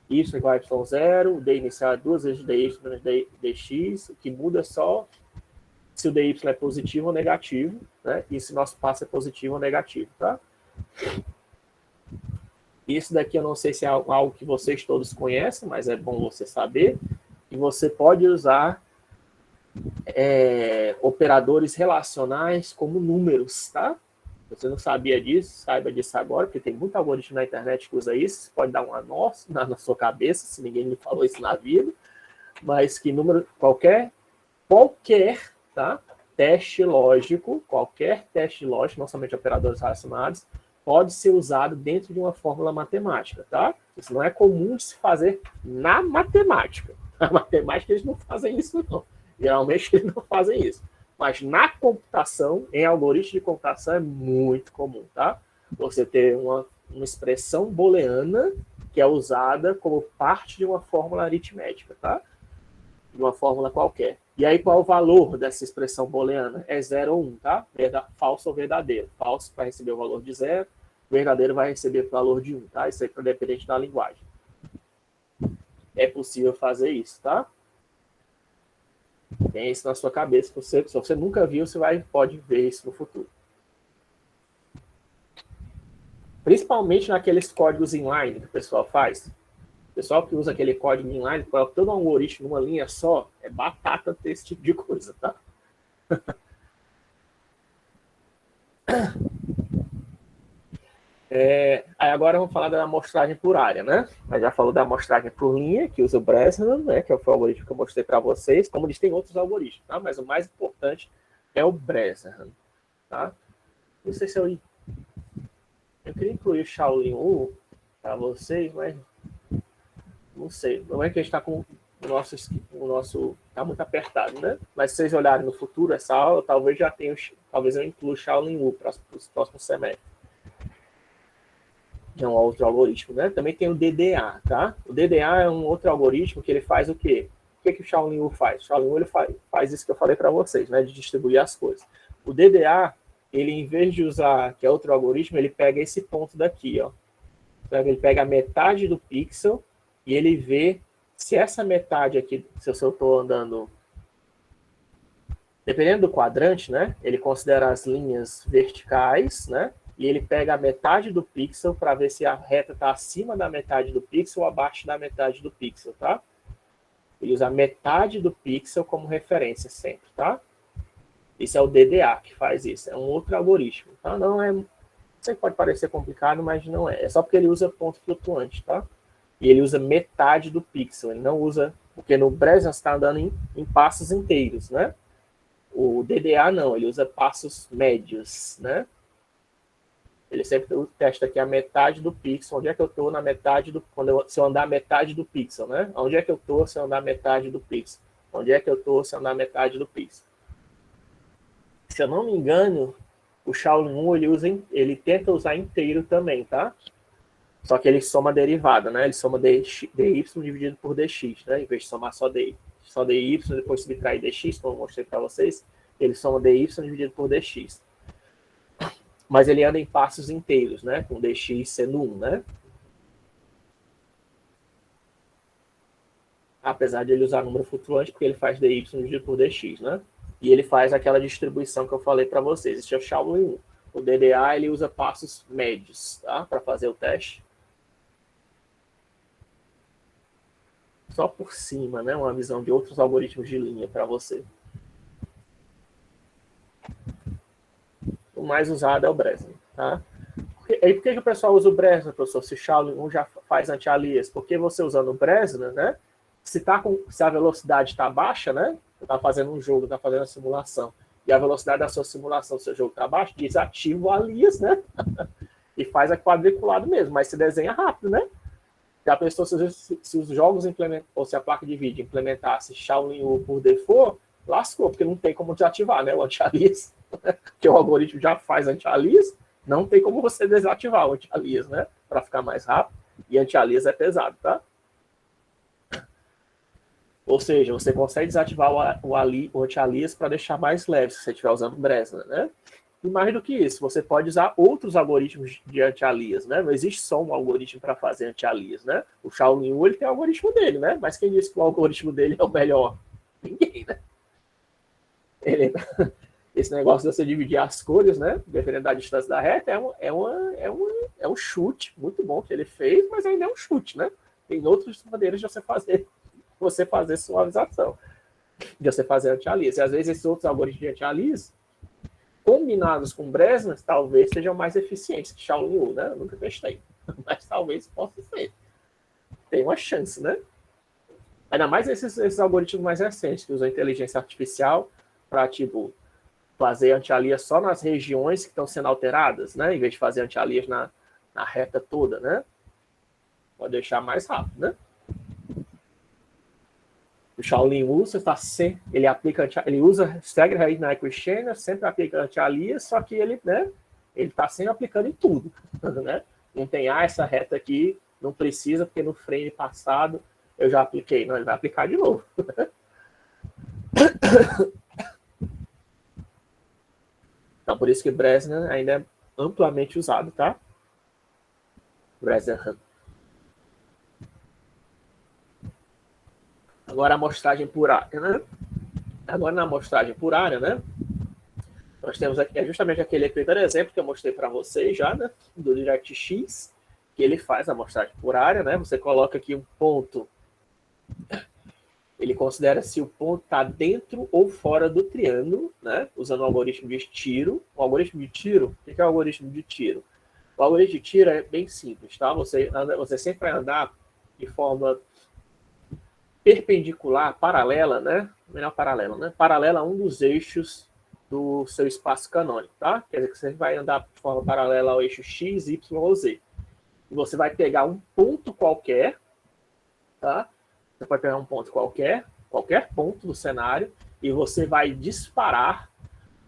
Y igual a y0, o d inicial é 2 vezes dy menos dx, o que muda só se o dy é positivo ou negativo, né? E se nosso passo é positivo ou negativo, tá? Isso daqui eu não sei se é algo que vocês todos conhecem, mas é bom você saber. E você pode usar operadores relacionais como números, tá? Você não sabia disso, saiba disso agora, porque tem muito algoritmo na internet que usa isso. Você pode dar uma nossa na sua cabeça, se ninguém me falou isso na vida. Mas que número, qualquer tá? Qualquer teste lógico, não somente operadores relacionados, pode ser usado dentro de uma fórmula matemática, tá? Isso não é comum de se fazer na matemática. Na matemática eles não fazem isso, não. Geralmente eles não fazem isso. Mas na computação, em algoritmos de computação, é muito comum, tá? Você ter uma expressão booleana que é usada como parte de uma fórmula aritmética, tá? De uma fórmula qualquer. E aí, qual é o valor dessa expressão booleana? É 0 ou 1, tá? Falso ou verdadeiro. Falso vai receber o valor de 0, verdadeiro vai receber o valor de 1, tá? Isso aí é dependente da linguagem. É possível fazer isso, tá? Tem isso na sua cabeça. Se você nunca viu, você pode ver isso no futuro. Principalmente naqueles códigos inline que o pessoal faz. O pessoal que usa aquele código inline, coloca todo um algoritmo numa linha só, é batata ter esse tipo de coisa, tá? Aí agora vamos falar da amostragem por área, né? A gente já falou da amostragem por linha, que usa o Breslin, né? Que foi o algoritmo que eu mostrei para vocês. Como eles têm outros algoritmos, tá? Mas o mais importante é o Breslin, tá? Não sei se eu queria incluir o Shaolin Wu para vocês, mas não sei. Não é que a gente está com o nosso tá muito apertado, né? Mas se vocês olharem no futuro essa aula, talvez eu inclua o Shaolin Wu para os próximos semestres. É um outro algoritmo, né? Também tem o DDA, tá? O DDA é um outro algoritmo que ele faz o quê? O que o Shaolin Wu faz? O Shaolin Wu ele faz isso que eu falei para vocês, né? De distribuir as coisas. O DDA, ele em vez de usar, que é outro algoritmo, ele pega esse ponto daqui, ó. Ele pega a metade do pixel e ele vê se essa metade aqui, se eu estou andando, dependendo do quadrante, né? Ele considera as linhas verticais, né? E ele pega a metade do pixel para ver se a reta está acima da metade do pixel ou abaixo da metade do pixel, tá? Ele usa a metade do pixel como referência sempre, tá? Isso é o DDA que faz isso. É um outro algoritmo, tá? Não é... Isso pode parecer complicado, mas não é. É só porque ele usa ponto flutuante, tá? E ele usa metade do pixel. Ele não usa... Porque no Bresnan você está andando em passos inteiros, né? O DDA não. Ele usa passos médios, né? Ele sempre testa aqui a metade do pixel. Onde é que eu estou na metade do... se eu andar a metade do pixel, né? Onde é que eu estou se eu andar a metade do pixel? Onde é que eu estou se eu andar a metade do pixel? Se eu não me engano, o Shaolin 1 ele tenta usar inteiro também, tá? Só que ele soma derivada, né? Ele soma dy dividido por dx, né? Em vez de somar só dy. Só dy, depois subtrair dx, como eu mostrei para vocês, ele soma dy dividido por dx. Mas ele anda em passos inteiros, né? Com dx sendo 1, né? Apesar de ele usar número flutuante, porque ele faz dy dividido por dx, né? E ele faz aquela distribuição que eu falei para vocês. Esse é o Shaolin 1. O DDA ele usa passos médios, tá? Para fazer o teste. Só por cima, né? Uma visão de outros algoritmos de linha para você. O mais usado é o Bresnan, tá? Por que o pessoal usa o Bresnan, professor? Se o Shaolin 1 já faz anti-alias? Porque você usando o Bresnan, né? Se a velocidade está baixa, né? Você está fazendo um jogo, está fazendo a simulação, e a velocidade da sua simulação, do seu jogo está baixa, desativa o alias, né? E faz a quadriculado mesmo, mas se desenha rápido, né? Já pensou se os jogos ou se a placa de vídeo implementasse Shaolin 1 por default, lascou, porque não tem como desativar, né? O anti-alias, que o algoritmo já faz anti-alias, não tem como você desativar o anti-alias, né? Para ficar mais rápido, e anti-alias é pesado, tá? Ou seja, você consegue desativar o anti-alias para deixar mais leve, se você estiver usando o Bresnan, né? E mais do que isso, você pode usar outros algoritmos de anti-alias, né? Não existe só um algoritmo para fazer anti-alias, né? O Shaolin 1, ele tem o algoritmo dele, né? Mas quem disse que o algoritmo dele é o melhor? Ninguém, né? Esse negócio de você dividir as cores, né? Dependendo da distância da reta, é um chute muito bom que ele fez, mas ainda é um chute, né? Tem outras maneiras de você fazer suavização, de você fazer anti-alias. E às vezes esses outros algoritmos de anti-alias, combinados com Bresnan, talvez sejam mais eficientes que Shaolin 1, né? Eu nunca testei, mas talvez possa ser. Tem uma chance, né? Ainda mais esses algoritmos mais recentes, que usam inteligência artificial para, tipo, fazer anti-alias só nas regiões que estão sendo alteradas, né? Em vez de fazer anti-alias na reta toda, né? Pode deixar mais rápido, né? O Shaolin 1, você está ele usa stagger rate na equichainer, sempre aplica anti-alias, só que ele, né, ele está sempre aplicando em tudo, né? Não tem, essa reta aqui não precisa, porque no frame passado eu já apliquei. Não, ele vai aplicar de novo. Então, por isso que Bresnan ainda é amplamente usado, tá? Bresnan. Agora a amostragem por área, né? Agora na amostragem por área, né? Nós temos aqui justamente aquele primeiro exemplo que eu mostrei para vocês já, né? Do DirectX, que ele faz a amostragem por área, né? Você coloca aqui um ponto, ele considera se o ponto está dentro ou fora do triângulo, né? Usando o algoritmo de tiro. O algoritmo de tiro, o que é o algoritmo de tiro? O algoritmo de tiro é bem simples, tá? Você sempre vai andar de forma perpendicular, paralela, né? Melhor paralela, né? Paralela a um dos eixos do seu espaço canônico, tá? Quer dizer que você vai andar de forma paralela ao eixo X, Y ou Z. E você vai pegar um ponto qualquer, tá? Você pode pegar um ponto qualquer ponto do cenário, e você vai disparar,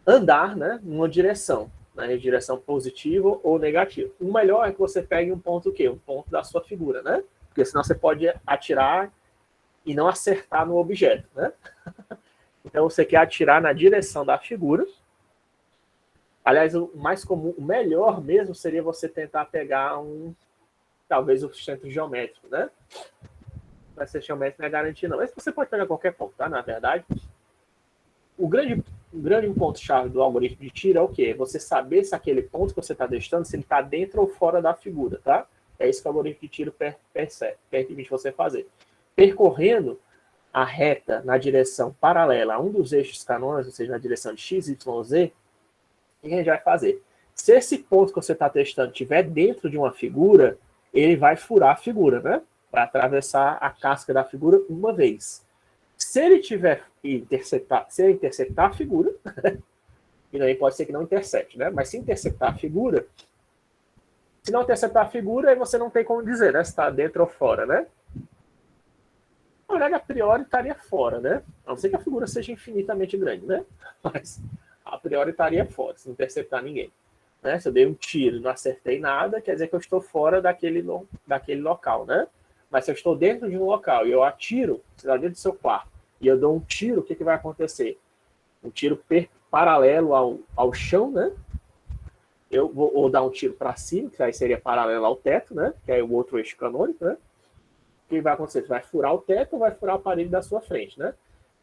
andar, né? Numa direção, né? Em direção positiva ou negativa. O melhor é que você pegue um ponto o quê? Um ponto da sua figura, né? Porque senão você pode atirar e não acertar no objeto, né? Então você quer atirar na direção da figura. Aliás, o mais comum, o melhor mesmo seria você tentar pegar um talvez o centro geométrico, né? Vai ser geométrico, não é garantia não. Mas você pode pegar qualquer ponto, tá? Na verdade, o grande ponto-chave do algoritmo de tiro é o quê? Você saber se aquele ponto que você está testando, se ele está dentro ou fora da figura, tá? É isso que o algoritmo de tiro permite você fazer. Percorrendo a reta na direção paralela a um dos eixos canônicos, ou seja, na direção de x, y, z, o que a gente vai fazer? Se esse ponto que você está testando estiver dentro de uma figura, ele vai furar a figura, né? Para atravessar a casca da figura uma vez. Se ele tiver se ele interceptar a figura, e também pode ser que não intercepte, né? Mas se interceptar a figura, se não interceptar a figura, aí você não tem como dizer, né? Se está dentro ou fora, né? Na verdade, a priori estaria fora, né? A não ser que a figura seja infinitamente grande, né? Mas a priori estaria fora, se não interceptar ninguém. Né? Se eu dei um tiro e não acertei nada, quer dizer que eu estou fora daquele local, né? Mas se eu estou dentro de um local e eu atiro, você está dentro do seu quarto, e eu dou um tiro, o que vai acontecer? Um tiro paralelo ao chão, né? Eu vou dar um tiro para cima, que aí seria paralelo ao teto, né? Que é o outro eixo canônico, né? O que vai acontecer? Você vai furar o teto ou vai furar a parede da sua frente, né?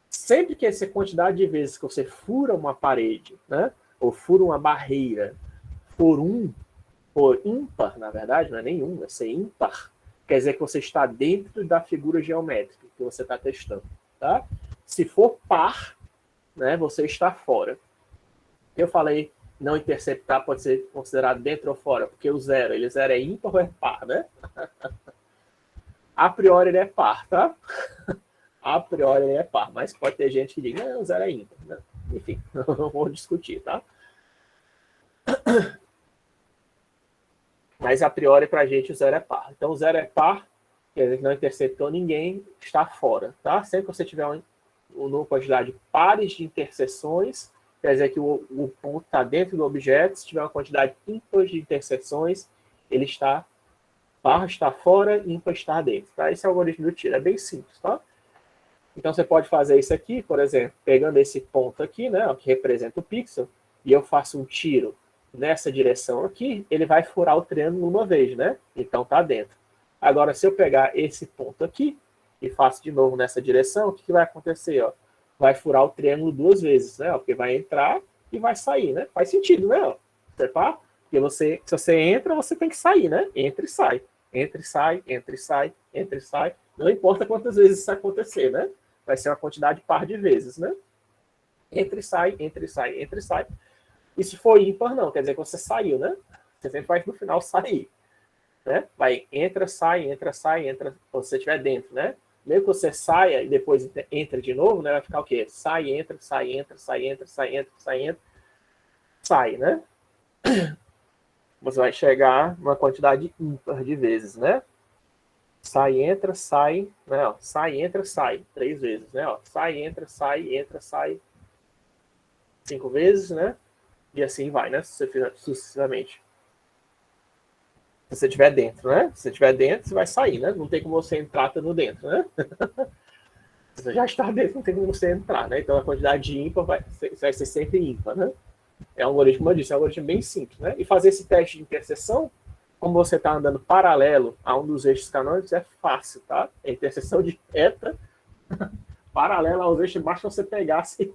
Sempre que essa quantidade de vezes que você fura uma parede, né? Ou fura uma barreira, for ímpar, na verdade, não é nenhum, é ser ímpar, quer dizer que você está dentro da figura geométrica que você está testando, tá? Se for par, né, você está fora. Eu falei não interceptar pode ser considerado dentro ou fora, porque o zero é ímpar ou é par, né? A priori ele é par, tá? A priori ele é par, mas pode ter gente que diga, não, o zero é ímpar. Né? Enfim, não vou discutir, tá? Mas a priori para a gente o zero é par. Então o zero é par, quer dizer que não interceptou ninguém, está fora, tá? Sempre que você tiver uma quantidade de pares de interseções, quer dizer que o ponto está dentro do objeto. Se tiver uma quantidade ímpar de interseções, ele está par está fora, ímpar está dentro. Tá? Esse é o algoritmo do tiro, é bem simples, tá? Então você pode fazer isso aqui, por exemplo, pegando esse ponto aqui, né, que representa o pixel, e eu faço um tiro nessa direção aqui, ele vai furar o triângulo uma vez, né? Então tá dentro. Agora, se eu pegar esse ponto aqui e faço de novo nessa direção, o que vai acontecer? Ó? Vai furar o triângulo duas vezes, né? Porque vai entrar e vai sair, né? Faz sentido, né? Ó? Tá? Porque se você entra, você tem que sair, né? Entra e sai. Entra e sai, entra e sai, entra e sai. Não importa quantas vezes isso acontecer, né? Vai ser uma quantidade par de vezes, né? Entra e sai, entra e sai, entra e sai. E se for ímpar, não. Quer dizer que você saiu, né? Você sempre vai no final sair. Né? Vai, entra, sai, entra, quando você estiver dentro, né? Mesmo que você saia e depois entra de novo, né? Vai ficar o quê? Sai, entra, sai, entra, sai, entra, sai, entra, sai, entra, sai, né? Você vai chegar numa quantidade ímpar de vezes, né? Sai, entra, sai, né? Ó, sai, entra, sai, 3 vezes, né? Ó, sai, entra, sai, 5 vezes, né? E assim vai, né? Se você fizer sucessivamente. Se você estiver dentro, né? Se você estiver dentro, você vai sair, né? Não tem como você entrar estando dentro, né? Se você já está dentro, não tem como você entrar, né? Então a quantidade de ímpar vai ser sempre ímpar, né? É um algoritmo, como eu disse, é um algoritmo bem simples, né? E fazer esse teste de interseção, como você está andando paralelo a um dos eixos canônicos, é fácil, tá? A interseção de reta paralela aos eixos, basta você pegasse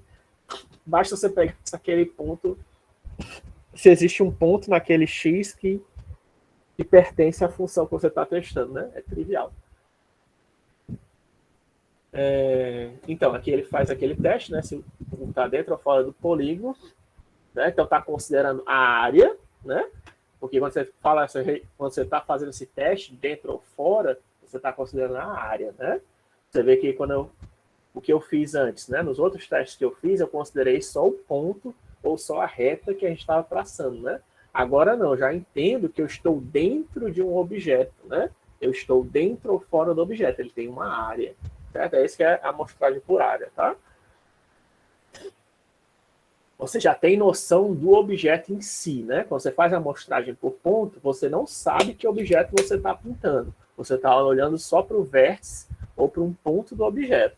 aquele ponto, se existe um ponto naquele X que pertence à função que você está testando, né? É trivial. Então, aqui ele faz aquele teste, né? Se está dentro ou fora do polígono, né? Então está considerando a área, né? Porque quando você fala, quando você está fazendo esse teste dentro ou fora, você está considerando a área, né? Você vê que o que eu fiz antes, né? Nos outros testes que eu fiz, eu considerei só o ponto ou só a reta que a gente estava traçando, né? Agora não, já entendo que eu estou dentro de um objeto, né? Eu estou dentro ou fora do objeto, ele tem uma área, certo? É isso que é a amostragem por área, tá? Você já tem noção do objeto em si, né? Quando você faz a amostragem por ponto, você não sabe que objeto você está pintando. Você está olhando só para o vértice ou para um ponto do objeto.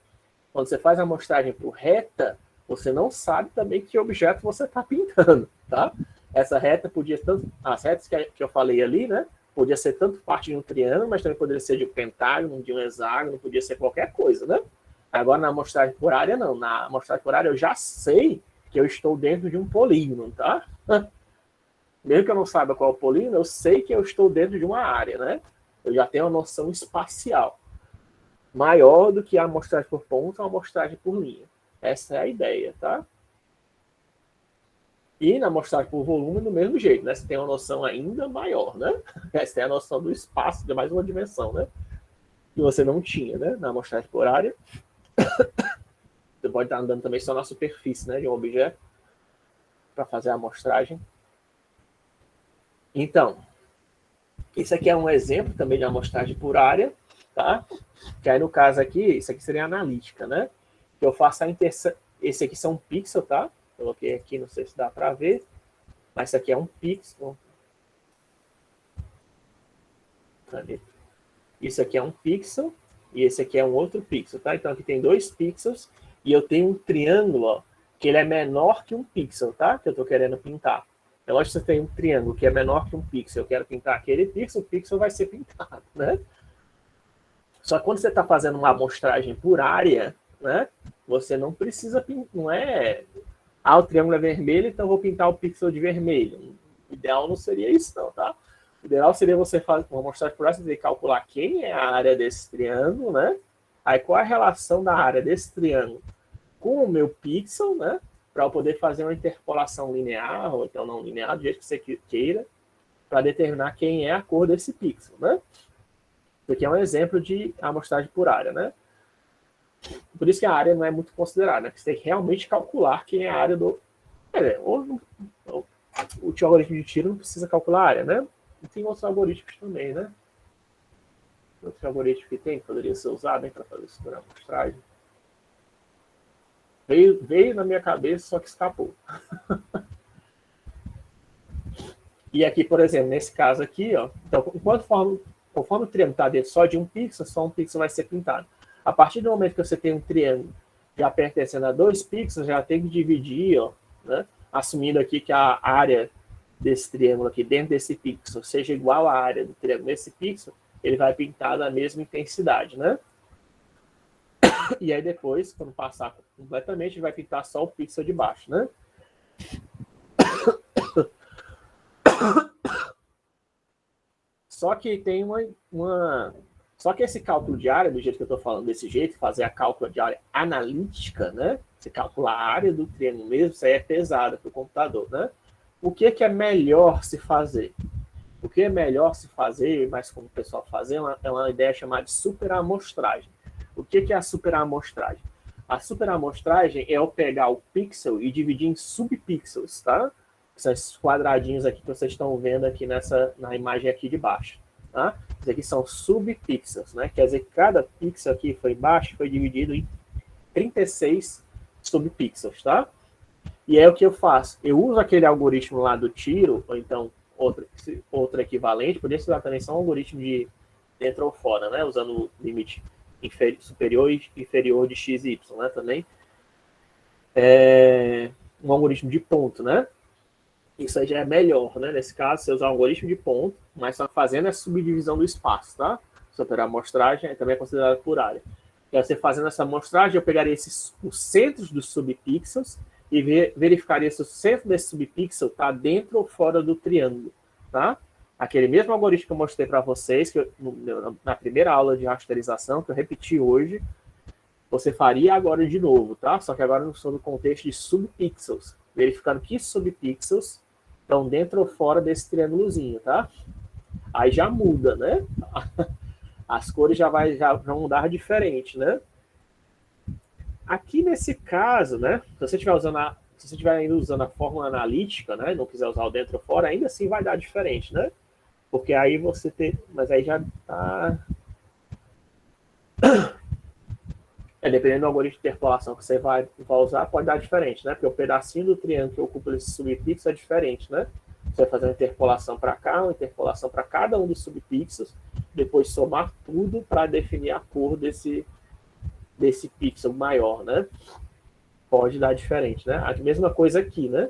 Quando você faz a amostragem por reta, você não sabe também que objeto você está pintando, tá? Essa reta podia tanto... As retas que eu falei ali, né? Podia ser tanto parte de um triângulo, mas também poderia ser de um pentágono, de um hexágono, podia ser qualquer coisa, né? Agora, na amostragem por área, não. Na amostragem por área, eu já sei que eu estou dentro de um polígono, tá? Mesmo que eu não saiba qual é o polígono, eu sei que eu estou dentro de uma área, né? Eu já tenho uma noção espacial maior do que a amostragem por ponto ou a amostragem por linha. Essa é a ideia, tá? E na amostragem por volume, do mesmo jeito, né? Você tem uma noção ainda maior, né? Você tem a noção do espaço, de mais uma dimensão, né? Que você não tinha, né? Na amostragem por área. Você pode estar andando também só na superfície, né? De um objeto para fazer a amostragem. Então, isso aqui é um exemplo também de amostragem por área, tá? Que aí no caso aqui, isso aqui seria analítica, né? Eu faço a interseção. Esse aqui são pixels, tá? Coloquei aqui, não sei se dá para ver, mas isso aqui é um pixel. Isso aqui é um pixel e esse aqui é um outro pixel, tá? Então aqui tem 2 pixels e eu tenho um triângulo, ó, que ele é menor que um pixel, tá? Que eu estou querendo pintar. É lógico que você tem um triângulo que é menor que um pixel. Eu quero pintar aquele pixel, o pixel vai ser pintado, né? Só que quando você está fazendo uma amostragem por área, né? Você não precisa pintar, não é... Ah, o triângulo é vermelho, então eu vou pintar o pixel de vermelho. O ideal não seria isso, não, tá? O ideal seria você fazer uma amostragem por área, você calcular quem é a área desse triângulo, né? Aí qual é a relação da área desse triângulo com o meu pixel, né? Para eu poder fazer uma interpolação linear, ou então não linear, do jeito que você queira, para determinar quem é a cor desse pixel, né? Isso aqui é um exemplo de amostragem por área, né? Por isso que a área não é muito considerada, né? Você tem que realmente calcular quem é a área do... o teu algoritmo de tiro não precisa calcular a área, né? E tem outros algoritmos também, né? Outro algoritmo que tem, que poderia ser usado para fazer isso por amostragem. Veio na minha cabeça, só que escapou. E aqui, por exemplo, nesse caso aqui, ó, então, conforme o triângulo está dentro só de um pixel, só um pixel vai ser pintado. A partir do momento que você tem um triângulo já pertencendo a 2 pixels, já tem que dividir, ó, né? Assumindo aqui que a área desse triângulo aqui dentro desse pixel seja igual à área do triângulo nesse pixel, ele vai pintar da mesma intensidade, né? E aí depois, quando passar completamente, ele vai pintar só o pixel de baixo, né? Só que tem Só que esse cálculo de área, do jeito que eu estou falando desse jeito, fazer a cálculo de área analítica, né? Você calcular a área do triângulo mesmo, isso aí é pesado para o computador, né? O que é melhor se fazer? O que é melhor se fazer, mas como o pessoal fazer, é uma ideia chamada de superamostragem. O que é a superamostragem? A superamostragem é eu pegar o pixel e dividir em subpixels, tá? São esses quadradinhos aqui que vocês estão vendo aqui na imagem aqui de baixo, tá? Esses aqui são subpixels, né? Quer dizer que cada pixel aqui foi embaixo foi dividido em 36 subpixels, tá? E é o que eu faço. Eu uso aquele algoritmo lá do tiro, ou então outro equivalente, poderia ser também só um algoritmo de dentro ou fora, né? Usando o limite superior e inferior de x e y, né? Também. Um algoritmo de ponto, né? Isso aí já é melhor, né? Nesse caso, você usar um algoritmo de ponto, mas só fazendo a subdivisão do espaço, tá? Superamostragem também é considerada por área. E aí, você fazendo essa amostragem, eu pegaria os centros dos subpixels e verificaria se o centro desse subpixel está dentro ou fora do triângulo, tá? Aquele mesmo algoritmo que eu mostrei para vocês, na primeira aula de rasterização, que eu repeti hoje, você faria agora de novo, tá? Só que agora sob o contexto de subpixels, verificando que subpixels estão dentro ou fora desse triângulozinho, tá? Aí já muda, né? As cores já vão mudar diferente, né? Aqui nesse caso, né? Se você estiver ainda usando a fórmula analítica, né? Não quiser usar o dentro ou fora, ainda assim vai dar diferente, né? Porque aí você tem... Mas aí já tá... Dependendo do algoritmo de interpolação que você vai usar, pode dar diferente, né? Porque o pedacinho do triângulo que ocupa esse subpixel é diferente, né? Você vai fazer uma interpolação para cá, uma interpolação para cada um dos subpixels, depois somar tudo para definir a cor desse pixel maior, né? Pode dar diferente, né? A mesma coisa aqui, né?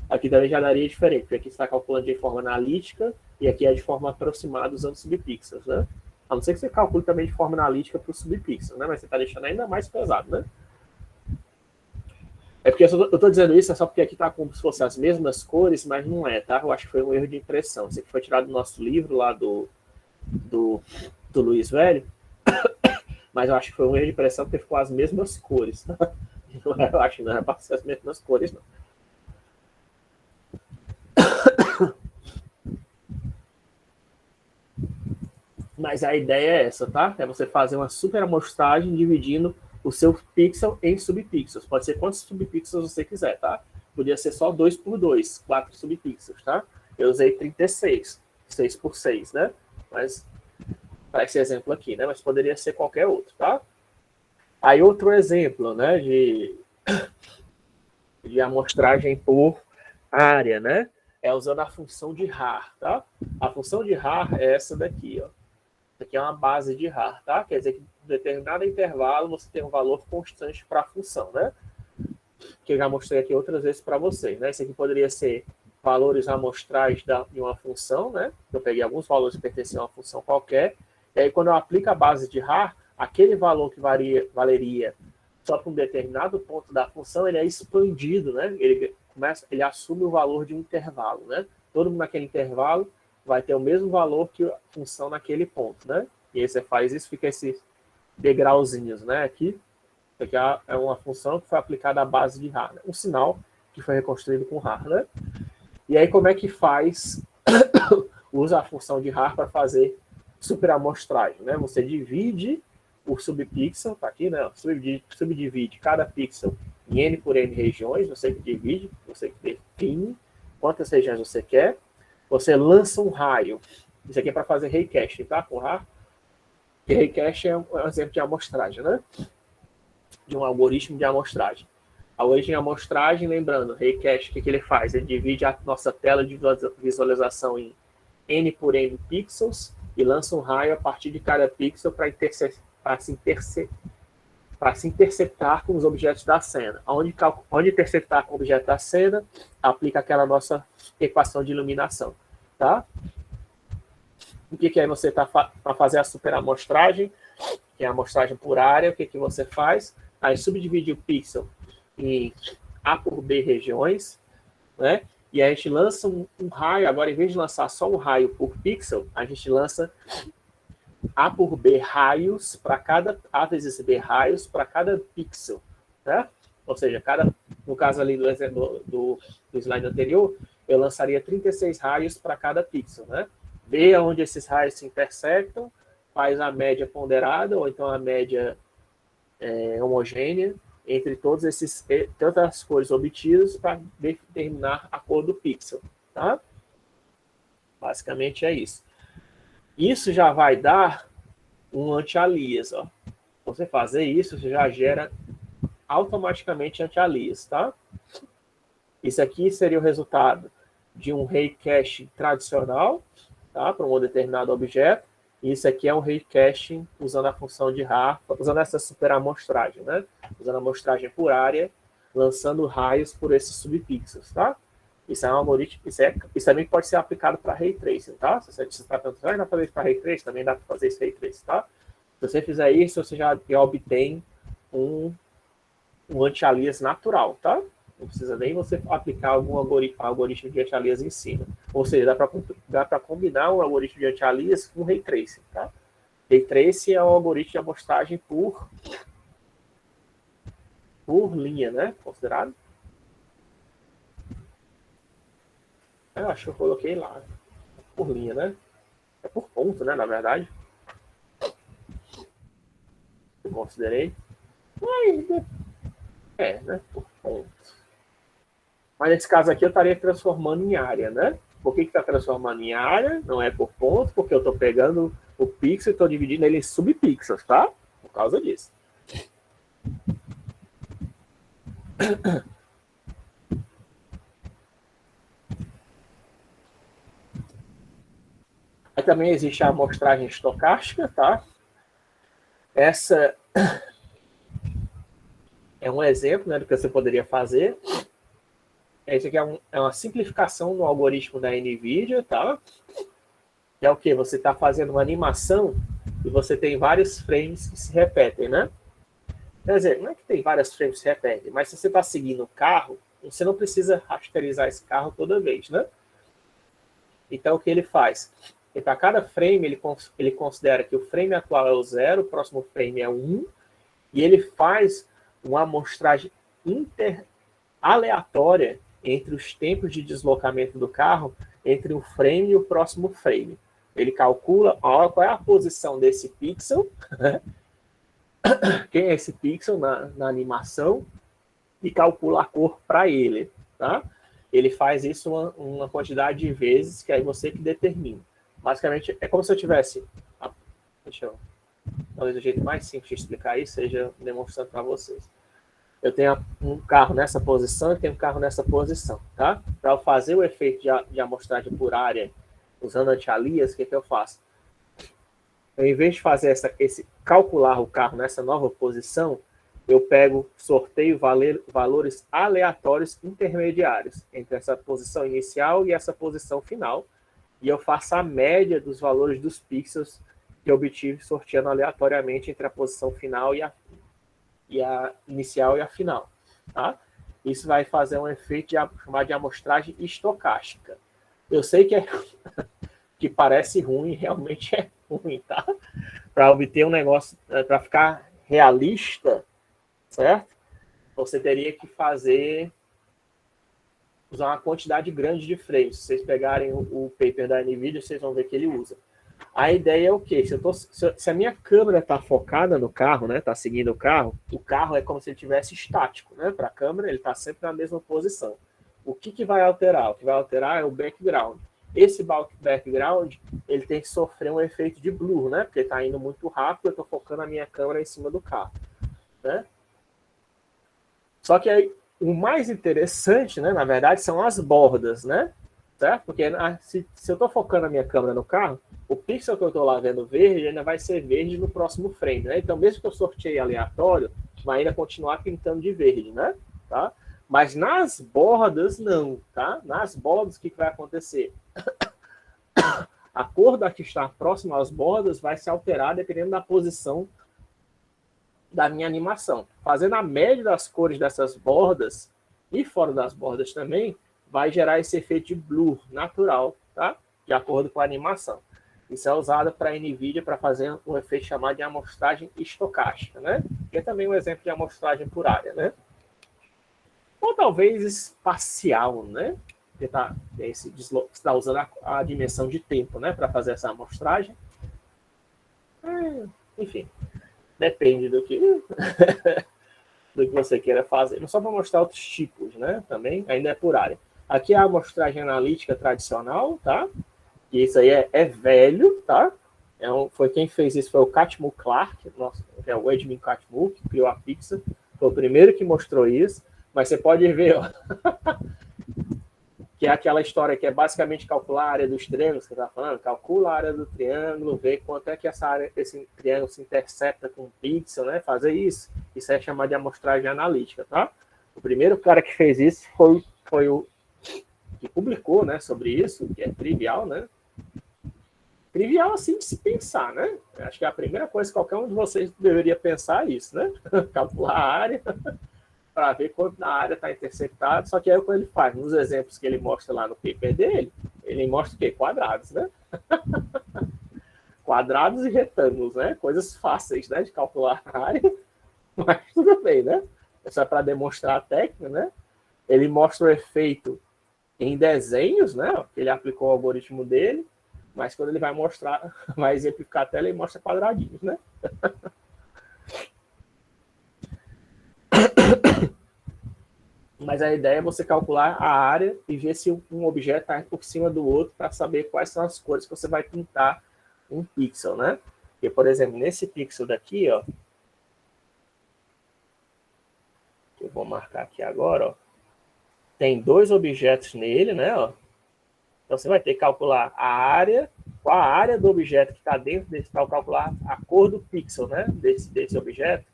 Aqui também já daria diferente, porque aqui você está calculando de forma analítica E aqui é de forma aproximada usando subpixels, né? A não ser que você calcule também de forma analítica para o subpixel, né? Mas você está deixando ainda mais pesado, né? É porque eu estou dizendo isso, é só porque aqui está como se fossem as mesmas cores, mas não é, tá? Eu acho que foi um erro de impressão. Isso aqui foi tirado do nosso livro lá do Luiz Velho, mas eu acho que foi um erro de impressão porque ficou as mesmas cores, tá? Eu acho que não era para ser as mesmas cores, não. Mas a ideia é essa, tá? É você fazer uma super amostragem dividindo o seu pixel em subpixels. Pode ser quantos subpixels você quiser, tá? Podia ser só 2 por 2, 4 subpixels, tá? Eu usei 36, 6 por 6, né? Mas para esse exemplo aqui, né? Mas poderia ser qualquer outro, tá? Aí outro exemplo, né? De amostragem por área, né? É usando a função de RAR, tá? A função de RAR é essa daqui, ó. Isso aqui é uma base de RAR, tá? Quer dizer que em determinado intervalo você tem um valor constante para a função, né? Que eu já mostrei aqui outras vezes para vocês, né? Isso aqui poderia ser valores amostrais de uma função, né? Eu peguei alguns valores que pertenciam a uma função qualquer, e aí quando eu aplico a base de RAR, aquele valor que valeria só para um determinado ponto da função, ele é expandido, né? Ele assume o valor de um intervalo, né? Todo mundo naquele intervalo vai ter o mesmo valor que a função naquele ponto, né? E aí você faz isso, fica esses degrauzinhos, né? Aqui, isso aqui é uma função que foi aplicada à base de RAR, né? Um sinal que foi reconstruído com RAR, né? E aí como é que faz? Usa a função de RAR para fazer superamostragem, né? Você divide o subpixel, tá aqui, né? Subdivide cada pixel em n por n regiões, você que divide, você que define quantas regiões você quer. Você lança um raio. Isso aqui é para fazer raycasting, tá? Com RAR. E raycasting é um exemplo de amostragem, né? De um algoritmo de amostragem. Algoritmo de amostragem, lembrando, raycasting, o que ele faz? Ele divide a nossa tela de visualização em n por n pixels e lança um raio a partir de cada pixel para se interceptar com os objetos da cena. Onde interceptar com o objeto da cena, aplica aquela nossa equação de iluminação. Tá? O que aí você está para fazer a superamostragem, que é a amostragem por área, o que você faz? Aí subdivide o pixel em A por B regiões, né? E aí a gente lança um raio, agora em vez de lançar só um raio por pixel, a gente lança A por B raios para cada A vezes B raios para cada pixel, né? Ou seja, no caso ali do exemplo do slide anterior, eu lançaria 36 raios para cada pixel, né? Vê onde esses raios se intersectam, faz a média ponderada ou então a média homogênea entre todas as cores obtidas para determinar a cor do pixel, tá? Basicamente é isso. Isso já vai dar um anti-alias, ó. Você fazer isso, você já gera automaticamente anti-alias, tá? Isso aqui seria o resultado de um raycasting tradicional, tá? Para um determinado objeto. E isso aqui é um raycasting usando a função de RAR, usando essa superamostragem, né? Usando a amostragem por área, lançando raios por esses subpixels, tá? Isso é um algoritmo, isso também pode ser aplicado para Ray Tracing, tá? Se você está pensando, dá para fazer isso para Ray Tracing, também dá para fazer isso Ray Tracing, tá? Se você fizer isso, você já obtém um anti-alias natural, tá? Não precisa nem você aplicar algum algoritmo de anti-alias em cima. Ou seja, dá para combinar um algoritmo de anti-alias com Ray Tracing, tá? Ray Tracing é um algoritmo de amostragem por linha, né? Considerado. Eu acho que eu coloquei lá. Por linha, né? É por ponto, né? Na verdade. Eu considerei. Mas, né? Por ponto. Mas nesse caso aqui eu estaria transformando em área, né? Por que está transformando em área? Não é por ponto, porque eu estou pegando o pixel e estou dividindo ele em subpixels, tá? Por causa disso. Aí também existe a amostragem estocástica, tá? Essa é um exemplo, né, do que você poderia fazer. Esse aqui é uma simplificação do algoritmo da NVIDIA, tá? que é o quê? Você está fazendo uma animação e você tem vários frames que se repetem, né? Quer dizer, não é que tem vários frames que se repetem, mas se você está seguindo o carro, você não precisa rasterizar esse carro toda vez, né? Então, o que ele faz? Para cada frame, ele considera que o frame atual é o 0, o próximo frame é o 1, e ele faz uma amostragem aleatória entre os tempos de deslocamento do carro, entre um frame e o próximo frame. Ele calcula qual é a posição desse pixel, quem é esse pixel na animação, e calcula a cor para ele. Tá? Ele faz isso uma quantidade de vezes, que aí você que determina. Basicamente, é como se eu tivesse... Talvez o jeito mais simples de explicar isso seja demonstrando para vocês. Eu tenho um carro nessa posição e tenho um carro nessa posição, tá? Para eu fazer o efeito de amostragem por área usando anti-alias, o que eu faço? Eu, em vez de fazer calcular o carro nessa nova posição, eu sorteio valores aleatórios intermediários entre essa posição inicial e essa posição final, e eu faço a média dos valores dos pixels que eu obtive sorteando aleatoriamente entre a posição final e a inicial e a final. Tá? Isso vai fazer um efeito chamado de amostragem estocástica. Eu sei que parece ruim, realmente é ruim, tá? Para obter um negócio, para ficar realista, certo? Você teria que usar uma quantidade grande de frames. Se vocês pegarem o paper da NVIDIA, vocês vão ver que ele usa. A ideia é o quê? Se a minha câmera está focada no carro, né, está seguindo o carro é como se ele estivesse estático, né? Para a câmera, ele está sempre na mesma posição. O que vai alterar? O que vai alterar é o background. Esse background, ele tem que sofrer um efeito de blur, né? Porque está indo muito rápido, eu estou focando a minha câmera em cima do carro, né? Só que aí, o mais interessante, né, na verdade, são as bordas, né? Certo? Porque se eu estou focando a minha câmera no carro, o pixel que eu estou lá vendo verde ainda vai ser verde no próximo frame, né? Então, mesmo que eu sorteie aleatório, vai ainda continuar pintando de verde, né? Tá? Mas nas bordas, não, tá? Nas bordas, o que vai acontecer? A cor da que está próxima às bordas vai se alterar dependendo da posição da minha animação. Fazendo a média das cores dessas bordas e fora das bordas também, vai gerar esse efeito de blur natural, tá? De acordo com a animação. Isso é usado para a NVIDIA para fazer um efeito chamado de amostragem estocástica, né? Que é também um exemplo de amostragem por área, né? Ou talvez espacial, né? Porque está usando a dimensão de tempo, né? Para fazer essa amostragem. Enfim, depende do que você queira fazer. Mas só para mostrar outros tipos, né? Também, ainda é por área. Aqui é a amostragem analítica tradicional, tá? E isso aí é velho, tá? Foi quem fez isso, foi o Catmull Clark, é o Edwin Catmull, que criou a Pixar. Foi o primeiro que mostrou isso. Mas você pode ver, ó, que é aquela história que é basicamente calcular a área dos triângulos, que você está falando, calcula a área do triângulo, vê quanto é que esse triângulo se intercepta com um pixel, né? Fazer isso. Isso é chamado de amostragem analítica, tá? O primeiro cara que fez isso foi o que publicou, né, sobre isso, que é trivial, né? Trivial assim de se pensar, né? Acho que é a primeira coisa que qualquer um de vocês deveria pensar isso, né? Calcular a área para ver quanto na área está interceptado. Só que aí quando ele faz, nos exemplos que ele mostra lá no paper dele, ele mostra o quê? Quadrados, né? Quadrados e retângulos, né? Coisas fáceis, né, de calcular a área, mas tudo bem, né? É só para demonstrar a técnica, né? Ele mostra o efeito em desenhos, né? Ele aplicou o algoritmo dele, mas quando ele vai mostrar, vai exemplificar a tela, ele mostra quadradinhos, né? Mas a ideia é você calcular a área e ver se um objeto está por cima do outro para saber quais são as cores que você vai pintar um pixel, né? Porque, por exemplo, nesse pixel daqui, ó, que eu vou marcar aqui agora, ó, tem dois objetos nele, né? Ó. Então você vai ter que calcular a área, qual a área do objeto que está dentro desse, para calcular a cor do pixel, né? Desse objeto.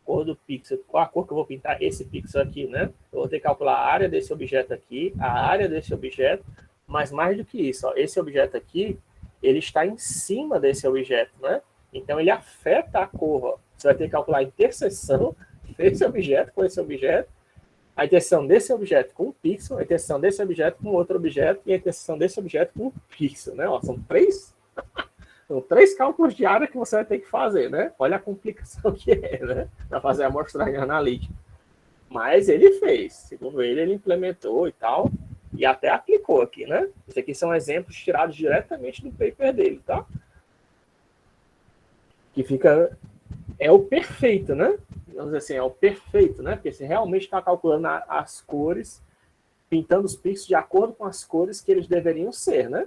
Cor do pixel, qual a cor que eu vou pintar esse pixel aqui, né? vou ter que calcular a área desse objeto aqui, a área desse objeto, mas mais do que isso, ó, esse objeto aqui, ele está em cima desse objeto, né? Então, ele afeta a cor. Ó. Você vai ter que calcular a interseção desse objeto com esse objeto, a interseção desse objeto com um pixel, a interseção desse objeto com outro objeto e a interseção desse objeto com um pixel, né? Ó, são três cálculos de área que você vai ter que fazer, né? Olha a complicação que é, né? Para fazer a amostragem analítica. Mas ele fez, segundo ele implementou e tal, e até aplicou aqui, né? Isso aqui são exemplos tirados diretamente do paper dele, tá? Que fica... É o perfeito, né? Vamos dizer assim, é o perfeito, né? Porque você realmente está calculando as cores, pintando os pixels de acordo com as cores que eles deveriam ser, né?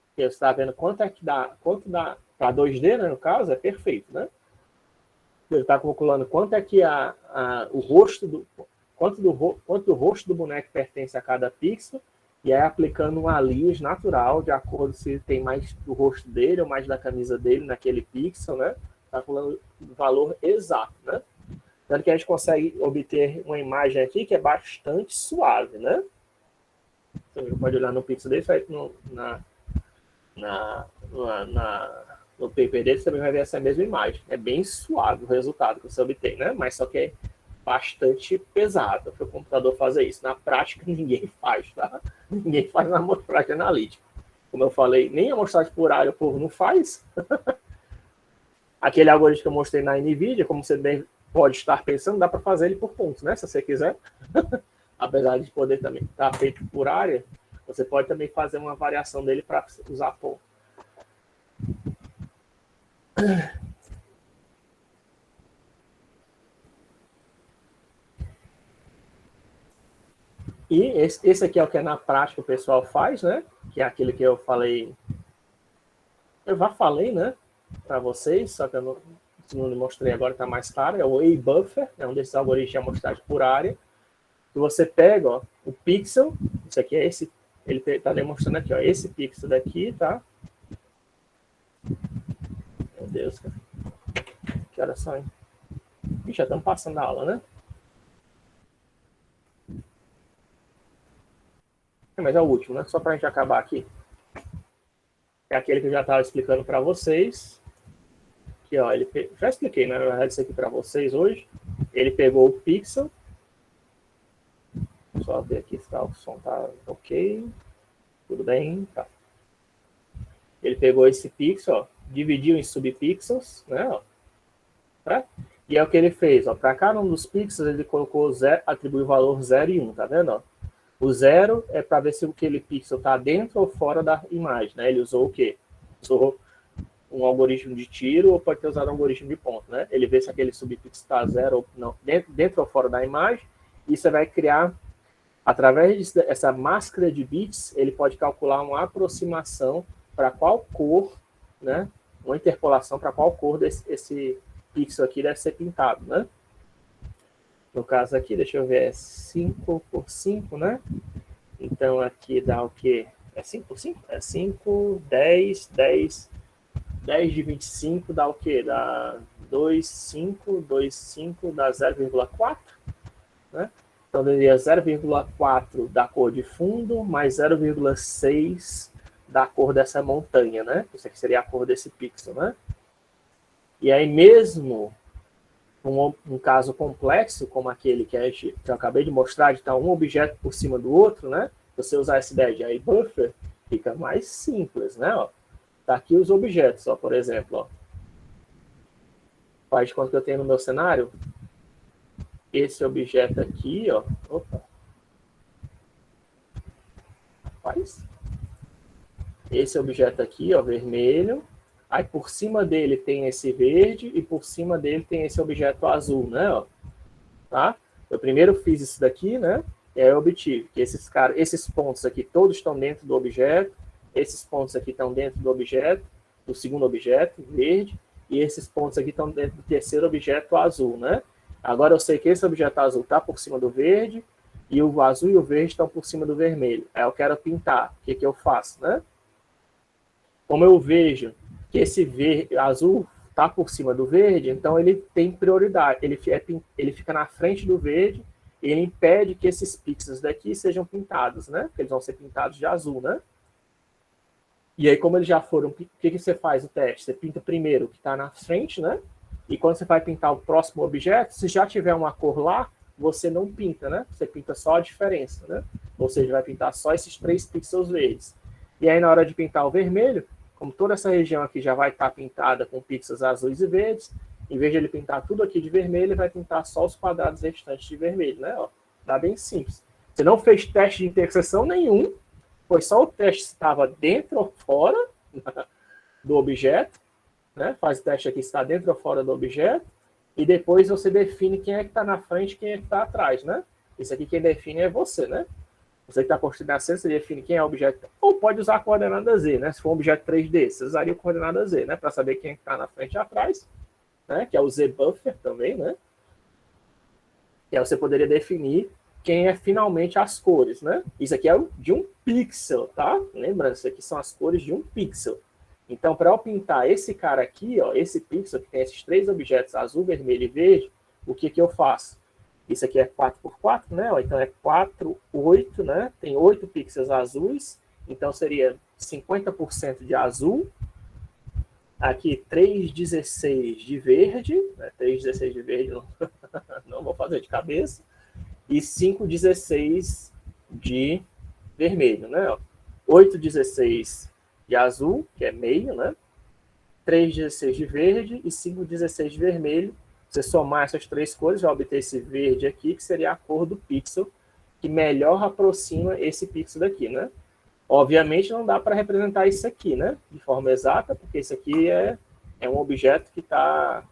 Porque você está vendo quanto dá para 2D, né, no caso, é perfeito, né? Ele está calculando quanto é que o rosto do... Quanto do rosto do boneco pertence a cada pixel, e aí aplicando um alias natural, de acordo se tem mais do rosto dele ou mais da camisa dele naquele pixel, né? Calculando o valor exato, né? Tanto que a gente consegue obter uma imagem aqui que é bastante suave, né? Você pode olhar no pixel dele, no paper dele, você também vai ver essa mesma imagem. É bem suave o resultado que você obtém, né? Mas só que é bastante pesado para o computador fazer isso. Na prática, ninguém faz, tá? Ninguém faz na amostragem analítica. Como eu falei, nem a amostragem por área o povo não faz. Aquele algoritmo que eu mostrei na NVIDIA, como você bem pode estar pensando, dá para fazer ele por pontos, né? Se você quiser. Apesar de poder também estar feito por área, você pode também fazer uma variação dele para usar ponto. E esse aqui é o que na prática o pessoal faz, né? Que é aquele que eu falei... Eu já falei, né? Para vocês, só que eu não mostrei agora, está mais claro. É o A-Buffer, é um desses algoritmos de amostragem por área. Que você pega, ó, o pixel, isso aqui é esse, ele está demonstrando aqui, ó, esse pixel daqui, tá? Meu Deus, cara. Que horas são, hein? Ih, já estamos passando a aula, né? Mas é o último, né? Só para a gente acabar aqui. É aquele que eu já estava explicando para vocês. Que, ó, já expliquei, né? Na verdade, isso aqui para vocês hoje. Ele pegou o pixel. Só ver aqui se o som tá ok. Tudo bem, tá. Ele pegou esse pixel, ó, dividiu em subpixels, né? Ó, tá? E é o que ele fez, ó. Para cada um dos pixels, ele colocou atribuiu o valor 0 e 1, tá vendo? Ó? O 0 é para ver se aquele pixel está dentro ou fora da imagem, né? Ele usou o quê? Usou um algoritmo de tiro ou pode ter usado um algoritmo de ponto, né? Ele vê se aquele subpixel está 0 ou não, dentro ou fora da imagem, e você vai criar, através dessa máscara de bits, ele pode calcular uma aproximação para qual cor, né? Uma interpolação para qual cor esse pixel aqui deve ser pintado, né? No caso aqui, deixa eu ver, é 5 por 5, né? Então, aqui dá o quê? É 5 por 5? É 5, 10, 10. 10 de 25 dá o quê? Dá 2, 5, 2, 5 dá 0,4, né? Então, daria 0,4 da cor de fundo, mais 0,6 da cor dessa montanha, né? Isso aqui seria a cor desse pixel, né? E aí, mesmo um caso complexo, como aquele que eu acabei de mostrar, de estar um objeto por cima do outro, né? Você usar essa ideia de A-Buffer, fica mais simples, né? Ó, tá aqui os objetos, ó, por exemplo. Ó. Faz de conta que eu tenho no meu cenário. Esse objeto aqui, ó. Opa. Faz. Esse objeto aqui, ó, vermelho. Aí por cima dele tem esse verde e por cima dele tem esse objeto azul, né? Ó. Tá? Eu primeiro fiz isso daqui, né? E aí eu obtive que esses pontos aqui todos estão dentro do objeto, esses pontos aqui estão dentro do objeto, do segundo objeto, verde, e esses pontos aqui estão dentro do terceiro objeto azul, né? Agora eu sei que esse objeto azul está por cima do verde, e o azul e o verde estão por cima do vermelho. Aí eu quero pintar. O que eu faço, né? Como eu vejo que esse azul está por cima do verde, então ele tem prioridade. Ele fica na frente do verde ele impede que esses pixels daqui sejam pintados, né? Porque eles vão ser pintados de azul, né? E aí, como eles já foram, o que você faz o teste? Você pinta primeiro o que está na frente, né? E quando você vai pintar o próximo objeto, se já tiver uma cor lá, você não pinta, né? Você pinta só a diferença, né? Ou seja, vai pintar só esses 3 pixels verdes. E aí, na hora de pintar o vermelho, como toda essa região aqui já vai estar pintada com pixels azuis e verdes, em vez de ele pintar tudo aqui de vermelho, ele vai pintar só os quadrados restantes de vermelho, né? Ó, dá bem simples. Você não fez teste de interseção nenhum, foi só o teste se estava dentro ou fora do objeto, né? Faz o teste aqui se está dentro ou fora do objeto, e depois você define quem é que está na frente e quem é que está atrás, né? Isso aqui quem define é você, né? Você que está construindo a cena, você define quem é o objeto, ou pode usar a coordenada Z, né? Se for um objeto 3D, você usaria a coordenada Z, né? Para saber quem é que está na frente e atrás, né? Que é o Z-buffer também, né? E aí você poderia definir quem é finalmente as cores, né? Isso aqui é de um pixel, tá? Lembrando, isso aqui são as cores de um pixel. Então, para eu pintar esse cara aqui, ó, esse pixel que tem esses 3 objetos, azul, vermelho e verde, o que eu faço? Isso aqui é 4x4, né? Então é 4, 8, né? Tem 8 pixels azuis, então seria 50% de azul. Aqui 3,16 de verde, né? 3,16 de verde, não vou fazer de cabeça. E 5,16 de vermelho, né? 8,16 de azul, que é meio, né? 3,16 de verde e 5,16 de vermelho. Você somar essas 3 cores, vai obter esse verde aqui, que seria a cor do pixel, que melhor aproxima esse pixel daqui, né? Obviamente não dá para representar isso aqui, né? De forma exata, porque isso aqui é um objeto que está...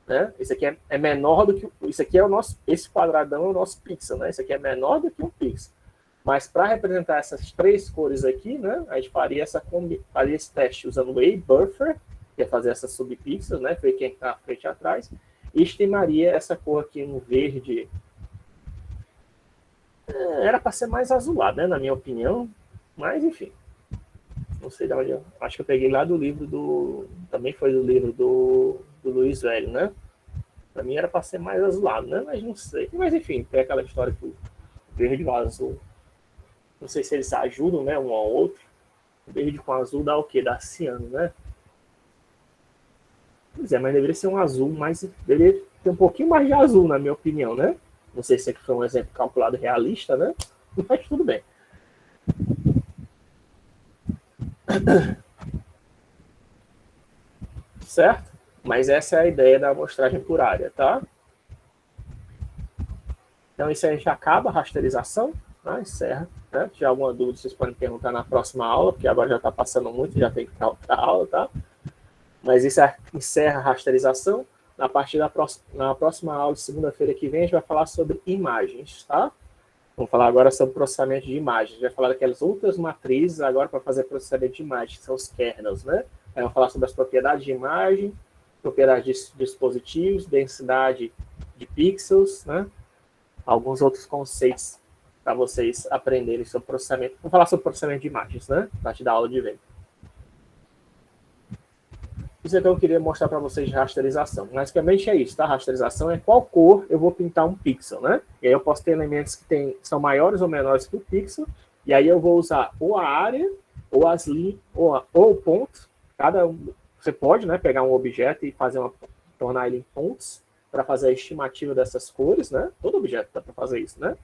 Né? Esse aqui é menor do que... Isso aqui é o nosso... Esse quadradão é o nosso pixel, né? Esse aqui é menor do que um pixel. Mas para representar essas 3 cores aqui, né? A gente faria esse teste usando o A-Buffer, que é fazer essas subpixels, né? Ver quem está à frente e atrás. E estimaria essa cor aqui no verde. Era para ser mais azulado, né? Na minha opinião. Mas, enfim. Não sei de onde. Acho que eu peguei lá do livro do... Também foi do livro do Luiz Velho, né? Para mim era para ser mais azulado, né? Mas não sei. Mas, enfim, tem aquela história que o verde e o azul... Não sei se eles ajudam, né? Um ao outro. O verde com azul dá o quê? Dá ciano, né? Pois é, mas deveria ser um azul, mas deveria ter um pouquinho mais de azul, na minha opinião, né? Não sei se aqui foi um exemplo calculado realista, né? Mas tudo bem. Certo? Mas essa é a ideia da amostragem por área, tá? Então, isso aí já acaba a rasterização, tá? Encerra. Né? Se tiver alguma dúvida, vocês podem perguntar na próxima aula, porque agora já está passando muito, já tem que ir para outra aula, tá? Mas isso encerra a rasterização. Na próxima aula, segunda-feira que vem, a gente vai falar sobre imagens, tá? Vamos falar agora sobre processamento de imagens. A gente vai falar daquelas outras matrizes agora para fazer processamento de imagens, que são os kernels, né? Aí vamos falar sobre as propriedades de imagem, propriedades de dispositivos, densidade de pixels, né? Alguns outros conceitos para vocês aprenderem sobre processamento. Vamos falar sobre processamento de imagens, né? A partir da aula de vem. Isso é que eu queria mostrar para vocês de rasterização. Basicamente é isso, tá? Rasterização é qual cor eu vou pintar um pixel, né? E aí eu posso ter elementos que são maiores ou menores que o pixel, e aí eu vou usar ou a área, ou as linhas, ou o ponto. Você pode, né, pegar um objeto e tornar ele em pontos para fazer a estimativa dessas cores, né? Todo objeto dá para fazer isso, né?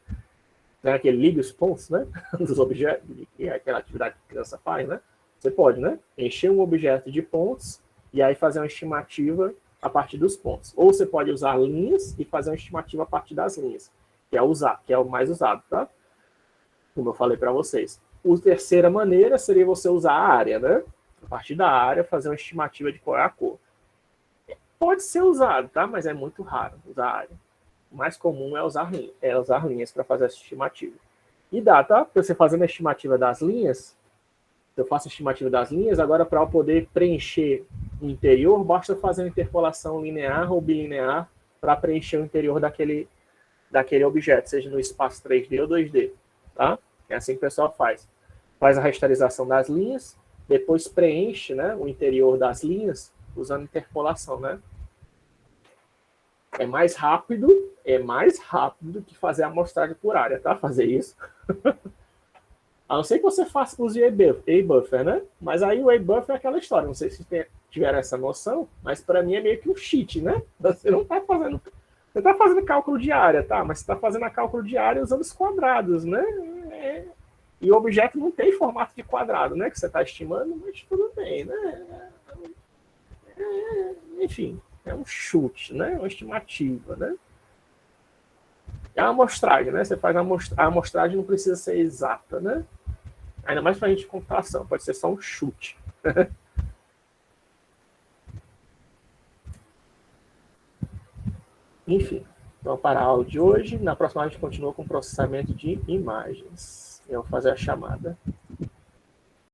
Aquele liga os pontos, né? Dos objetos, que é aquela atividade que a criança faz, né? Você pode, né? Encher um objeto de pontos e aí fazer uma estimativa a partir dos pontos. Ou você pode usar linhas e fazer uma estimativa a partir das linhas, que é o mais usado, tá? Como eu falei para vocês. A terceira maneira seria você usar a área, né? A partir da área, fazer uma estimativa de qual é a cor. Pode ser usado, tá? Mas é muito raro usar a área. O mais comum é usar linhas para fazer essa estimativa. E dá, tá? Você fazendo a estimativa das linhas, eu faço a estimativa das linhas, agora para eu poder preencher o interior, basta fazer uma interpolação linear ou bilinear para preencher o interior daquele objeto, seja no espaço 3D ou 2D, tá? É assim que o pessoal faz. Faz a rasterização das linhas, depois preenche, né, o interior das linhas usando interpolação, né? É mais rápido que fazer a amostragem por área, tá? Fazer isso. A não ser que você faça use A-Buffer, né? Mas aí o A-Buffer é aquela história. Não sei se tiveram essa noção, mas para mim é meio que um cheat, né? Você não está fazendo. Você está fazendo cálculo de área, tá? Mas você está fazendo a cálculo de área usando os quadrados, né? E o objeto não tem formato de quadrado, né? Que você está estimando, mas tudo bem, né? Enfim, é um chute, né? Uma estimativa, né? É uma amostragem, né? Você faz a amostragem, não precisa ser exata, né? Ainda mais para a gente de computação, pode ser só um chute. Enfim, vamos parar a aula de hoje. Na próxima a gente continua com processamento de imagens. Eu vou fazer a chamada.